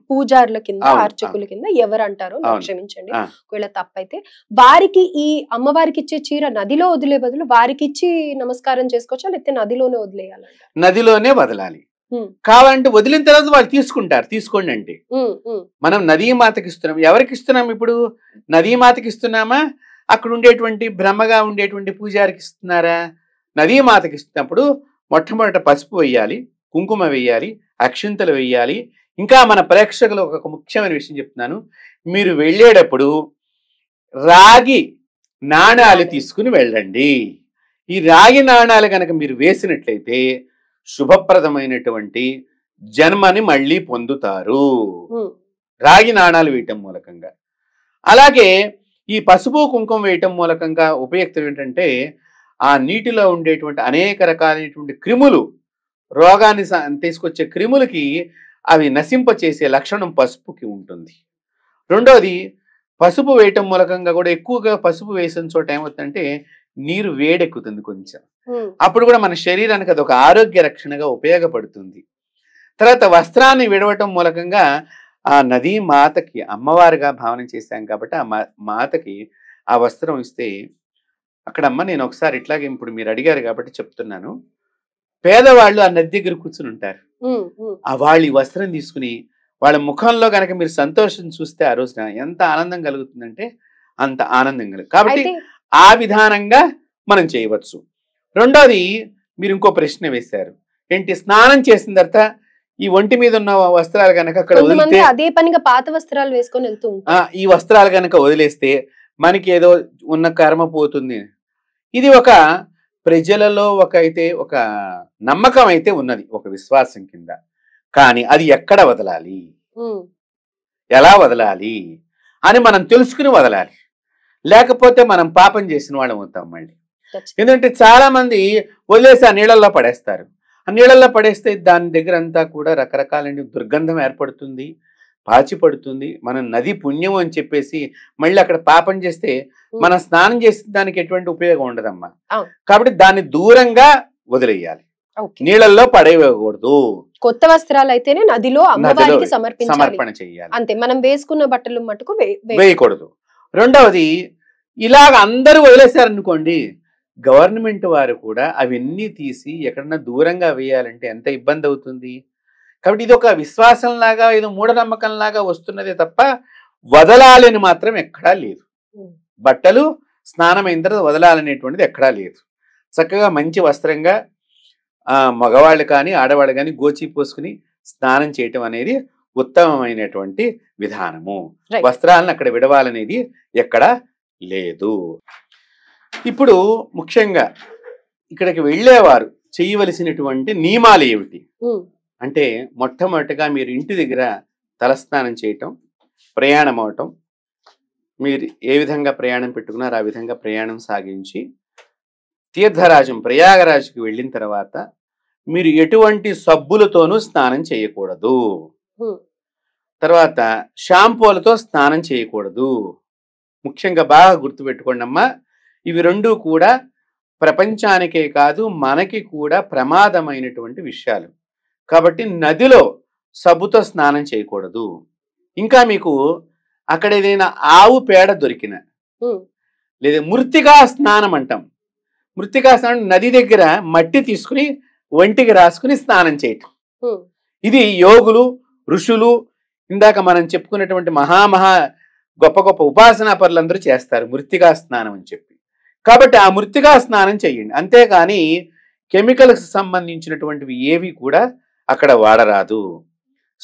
Speaker 1: పూజారుల కింద అర్చకుల కింద ఎవరు అంటారో క్షమించండి ఒకవేళ తప్పైతే, వారికి ఈ అమ్మవారికి ఇచ్చే చీర నదిలో వదిలే బదులు వారికి ఇచ్చి నమస్కారం చేసుకోవచ్చా, లేకపోతే నదిలోనే వదిలేయాలంట?
Speaker 2: నదిలోనే వదలాలి. కావాలంటే వదిలిన తర్వాత వాళ్ళు తీసుకుంటారు, తీసుకోండి అంటే. మనం నదీమాతకి ఇస్తున్నాం. ఎవరికి ఇస్తున్నాం ఇప్పుడు? నదీమాతకి ఇస్తున్నామా, అక్కడ ఉండేటువంటి బ్రహ్మగా ఉండేటువంటి పూజారికి ఇస్తున్నారా? నదీమాతకి ఇస్తున్నప్పుడు మొట్టమొదట పసుపు వేయాలి, కుంకుమ వేయాలి, అక్షింతలు వేయాలి. ఇంకా మన ప్రేక్షకులు ఒక ముఖ్యమైన విషయం చెప్తున్నాను. మీరు వెళ్ళేటప్పుడు రాగి నాణాలు తీసుకుని వెళ్ళండి. ఈ రాగి నాణాలు కనుక మీరు వేసినట్లయితే శుభప్రదమైనటువంటి జన్మని మళ్ళీ పొందుతారు, రాగి నాణాలు వేయటం మూలకంగా. అలాగే ఈ పసుపు కుంకుమ వేయటం మూలకంగా ఉపయుక్తం ఏంటంటే, ఆ నీటిలో ఉండేటువంటి అనేక రకాలైనటువంటి క్రిములు, రోగాన్ని తీసుకొచ్చే క్రిములకి అవి నశింపచేసే లక్షణం పసుపుకి ఉంటుంది. రెండోది, పసుపు వేయటం మూలకంగా కూడా ఎక్కువగా పసుపు వేసిన చోట ఏమవుతుందంటే నీరు వేడెక్కుతుంది కొంచెం. అప్పుడు కూడా మన శరీరానికి అది ఒక ఆరోగ్య రక్షణగా ఉపయోగపడుతుంది. తర్వాత వస్త్రాన్ని విడవటం మూలకంగా ఆ నదీ మాతకి అమ్మవారిగా భావన చేశాం కాబట్టి ఆ మాతకి ఆ వస్త్రం ఇస్తే, అక్కడమ్మ నేను ఒకసారి ఇట్లాగే ఇప్పుడు మీరు అడిగారు కాబట్టి చెప్తున్నాను, పేదవాళ్ళు ఆ నది దగ్గర కూర్చుని ఉంటారు. ఆ వాళ్ళు ఈ వస్త్రం తీసుకుని వాళ్ళ ముఖంలో కనుక మీరు సంతోషం చూస్తే ఆ రోజున ఎంత ఆనందం కలుగుతుందంటే అంత ఆనందం కలుగుతుంది. కాబట్టి ఆ విధానంగా మనం చేయవచ్చు. రెండోది, మీరు ఇంకో ప్రశ్న వేశారు ఏంటి, స్నానం చేసిన తర్వాత ఈ ఒంటి మీద ఉన్న వస్త్రాలు కనుక అక్కడ వదిలితే,
Speaker 1: అదే పనిగా పాత వస్త్రాలు వేసుకొని వెళ్తూ
Speaker 2: ఈ వస్త్రాలు కనుక వదిలేస్తే మనకి ఏదో ఉన్న కర్మ పోతుంది. ఇది ఒక ప్రజలలో ఒక నమ్మకం అయితే ఉన్నది, ఒక విశ్వాసం కింద. కానీ అది ఎక్కడ వదలాలి, ఎలా వదలాలి అని మనం తెలుసుకుని వదలాలి. లేకపోతే మనం పాపం చేసిన వాళ్ళం అవుతాం మళ్ళీ. ఎందుకంటే చాలా మంది వదిలేసి ఆ నీళ్ళల్లో పడేస్తారు. ఆ నీళ్ళల్లో పడేస్తే దాని దగ్గర అంతా కూడా రకరకాలైన దుర్గంధం ఏర్పడుతుంది, పాచి పడుతుంది. మనం నది పుణ్యం అని చెప్పేసి మళ్ళీ అక్కడ పాపం చేస్తే మనం స్నానం చేసే దానికి ఎటువంటి ఉపయోగం ఉండదమ్మా. కాబట్టి దాన్ని దూరంగా వదిలేయాలి, నీళ్ళల్లో పడేయకూడదు.
Speaker 1: కొత్త వస్త్రాలు అయితేనే నదిలో అమ్మవారికి
Speaker 2: సమర్పణ చేయాలి,
Speaker 1: అంతే. మనం వేసుకున్న బట్టలు మటుకు
Speaker 2: వేయకూడదు. రెండవది, ఇలాగ అందరూ వదిలేశారనుకోండి, గవర్నమెంట్ వారు కూడా అవన్నీ తీసి ఎక్కడన్నా దూరంగా వేయాలంటే ఎంత ఇబ్బంది అవుతుంది. కాబట్టి ఇది ఒక విశ్వాసంలాగా, ఏదో మూఢనమ్మకంలాగా వస్తున్నదే తప్ప వదలాలని మాత్రం ఎక్కడా లేదు. బట్టలు స్నానమైన తర్వాత వదలాలనేటువంటిది ఎక్కడా లేదు. చక్కగా మంచి వస్త్రంగా మగవాళ్ళు కానీ ఆడవాళ్ళు కానీ గోచి పోసుకుని స్నానం చేయటం అనేది ఉత్తమమైనటువంటి విధానము. వస్త్రాలను అక్కడ విడవాలనేది ఎక్కడా లేదు. ఇప్పుడు ముఖ్యంగా ఇక్కడికి వెళ్ళేవారు చేయవలసినటువంటి నియమాలు ఏమిటి అంటే, మొట్టమొదటిగా మీరు ఇంటి దగ్గర తలస్నానం చేయటం, ప్రయాణం అవటం, మీరు ఏ విధంగా ప్రయాణం పెట్టుకున్నారో ఆ విధంగా ప్రయాణం సాగించి తీర్థరాజం ప్రయాగరాజుకి వెళ్ళిన తర్వాత మీరు ఎటువంటి సబ్బులతోనూ స్నానం చేయకూడదు. తర్వాత షాంపూలతో స్నానం చేయకూడదు. ముఖ్యంగా బాగా గుర్తుపెట్టుకోండి అమ్మా, ఇవి రెండూ కూడా ప్రపంచానికే కాదు మనకి కూడా ప్రమాదమైనటువంటి విషయాలు. కాబట్టి నదిలో సబ్బుతో స్నానం చేయకూడదు. ఇంకా మీకు అక్కడ ఏదైనా ఆవు పేడ దొరికిన,
Speaker 1: ఉమ్,
Speaker 2: లేదా మృత్తికా స్నానం అంటాం. మృత్తికా స్నానం నది దగ్గర మట్టి తీసుకుని ఒంటికి రాసుకుని స్నానం చేయటం.
Speaker 1: ఉమ్,
Speaker 2: ఇది యోగులు, ఋషులు, ఇందాక మనం చెప్పుకున్నటువంటి మహా గొప్ప గొప్ప ఉపాసనా పరులందరూ చేస్తారు మృత్తికా స్నానం అని చెప్పి. కాబట్టి ఆ మృత్తికా స్నానం చెయ్యండి. అంతేకాని కెమికల్స్ సంబంధించినటువంటివి ఏవి కూడా అక్కడ వాడరాదు.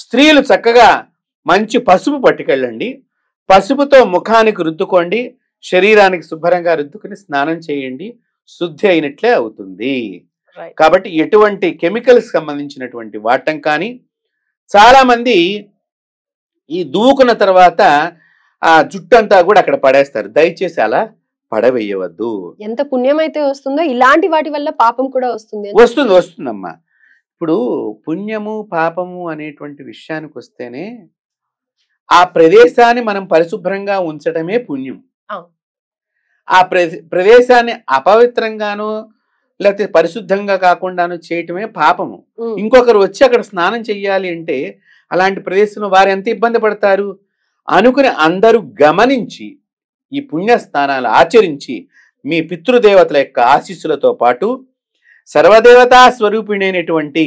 Speaker 2: స్త్రీలు చక్కగా మంచి పసుపు పట్టుకెళ్ళండి. పసుపుతో ముఖానికి రుద్దుకోండి, శరీరానికి శుభ్రంగా రుద్దుకుని స్నానం చేయండి, శుద్ధి అయినట్లే అవుతుంది.
Speaker 1: రైట్.
Speaker 2: కాబట్టి ఎటువంటి కెమికల్స్ సంబంధించినటువంటి వాడటం కానీ, చాలా మంది ఈ దూకున్న తర్వాత ఆ జుట్టంతా కూడా అక్కడ పడేస్తారు. దయచేసి అలా పడవేయవద్దు.
Speaker 1: ఎంత పుణ్యం అయితే వస్తుందో ఇలాంటి వాటి వల్ల పాపం కూడా వస్తుంది అని
Speaker 2: వస్తుందమ్మా. ఇప్పుడు పుణ్యము పాపము అనేటువంటి విషయానికి వస్తేనే ఆ ప్రదేశాన్ని మనం పరిశుభ్రంగా ఉంచడమే పుణ్యం.
Speaker 1: ఆ,
Speaker 2: ఆ ప్రదేశాన్ని అపవిత్రంగానో లేకపోతే పరిశుద్ధంగా కాకుండానో చేయటమే పాపము.
Speaker 1: ఉమ్,
Speaker 2: ఇంకొకరు వచ్చి అక్కడ స్నానం చెయ్యాలి అంటే అలాంటి ప్రదేశంలో వారు ఎంత ఇబ్బంది పడతారు అనుకుని అందరూ గమనించి ఈ పుణ్యస్థానాలు ఆచరించి మీ పితృదేవతల యొక్క ఆశీస్సులతో పాటు సర్వదేవతా స్వరూపిణైనటువంటి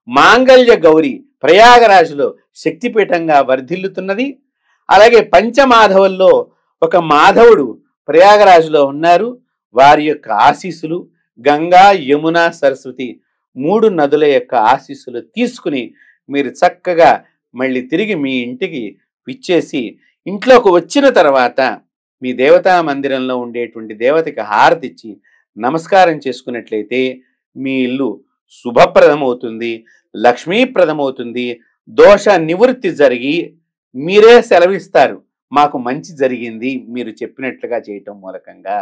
Speaker 2: మాంగళ్య గౌరి ప్రయాగరాజులో శక్తిపీఠంగా వర్ధిల్లుతున్నది. అలాగే పంచమాధవుల్లో ఒక మాధవుడు ప్రయాగరాజులో ఉన్నారు. వారి యొక్క ఆశీస్సులు, గంగా, యమున, సరస్వతి 3 నదుల యొక్క ఆశీస్సులు తీసుకుని మీరు చక్కగా మళ్ళీ తిరిగి మీ ఇంటికి విచ్చేసి ఇంట్లోకి వచ్చిన తర్వాత మీ దేవతా మందిరంలో ఉండేటువంటి దేవతకి హారతిచ్చి నమస్కారం చేసుకున్నట్లయితే మీ ఇల్లు శుభప్రదమవుతుంది, లక్ష్మీప్రదమవుతుంది. దోష నివృత్తి జరిగి మీరే సెలవిస్తారు, మాకు మంచి జరిగింది మీరు చెప్పినట్లుగా చేయటం మూలకంగా.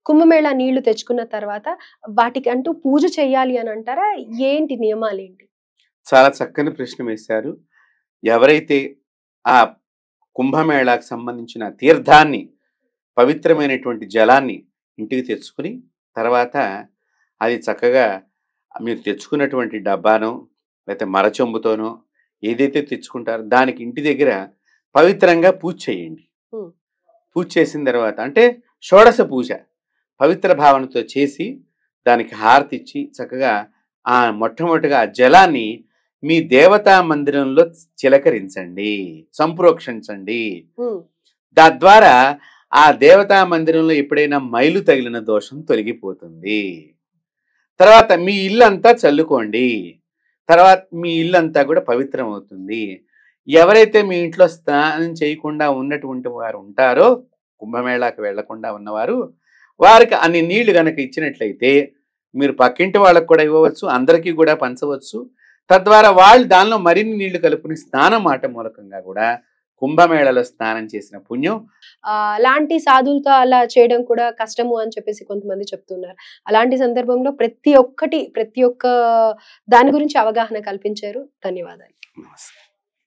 Speaker 1: కుంభమేళా నీళ్లు తెచ్చుకున్న తర్వాత వాటికి అంటూ పూజ చెయ్యాలి అని అంటారా? ఏంటి నియమాలు ఏంటి?
Speaker 2: చాలా చక్కని ప్రశ్న వేశారు. ఎవరైతే ఆ కుంభమేళాకు సంబంధించిన తీర్థాన్ని, పవిత్రమైనటువంటి జలాన్ని ఇంటికి తెచ్చుకుని తర్వాత అది చక్కగా మీరు తెచ్చుకున్నటువంటి డబ్బానో లేకపోతే మరచెంబుతోనో ఏదైతే తెచ్చుకుంటారో దానికి ఇంటి దగ్గర పవిత్రంగా పూజ చేయండి.
Speaker 1: ఉమ్,
Speaker 2: పూజ చేసిన తర్వాత అంటే షోడశ పూజ పవిత్ర భావనతో చేసి దానికి హారతి ఇచ్చి చక్కగా ఆ మొట్టమొదటిగా ఆ జలాన్ని మీ దేవతా మందిరంలో చిలకరించండి, సంప్రోక్షించండి.
Speaker 1: ఉమ్,
Speaker 2: తద్వారా ఆ దేవతా మందిరంలో ఎప్పుడైనా మైలు తగిలిన దోషం తొలగిపోతుంది. తర్వాత మీ ఇల్లంతా చల్లుకోండి. తర్వాత మీ ఇల్లంతా కూడా పవిత్రం అవుతుంది. ఎవరైతే మీ ఇంట్లో స్నానం చేయకుండా ఉన్నటువంటి వారు ఉంటారో, కుంభమేళాకు వెళ్లకుండా ఉన్నవారు, వారికి అన్ని నీళ్లు గనక ఇచ్చినట్లయితే మీరు పక్కింటి వాళ్ళకు కూడా ఇవ్వవచ్చు, అందరికీ కూడా పంచవచ్చు. తద్వారా వాళ్ళు దానిలో మరిన్ని నీళ్లు కలుపుకుని స్నానం మాట మూలకంగా కూడా కుంభమేళలో స్నానం చేసిన పుణ్యం.
Speaker 1: అలాంటి సాధువులతో అలా చేయడం కూడా కష్టము అని చెప్పేసి కొంతమంది చెప్తున్నారు. అలాంటి సందర్భంలో ప్రతి ఒక్క దాని గురించి అవగాహన కల్పించారు. ధన్యవాదాలు.
Speaker 2: నమస్కారం.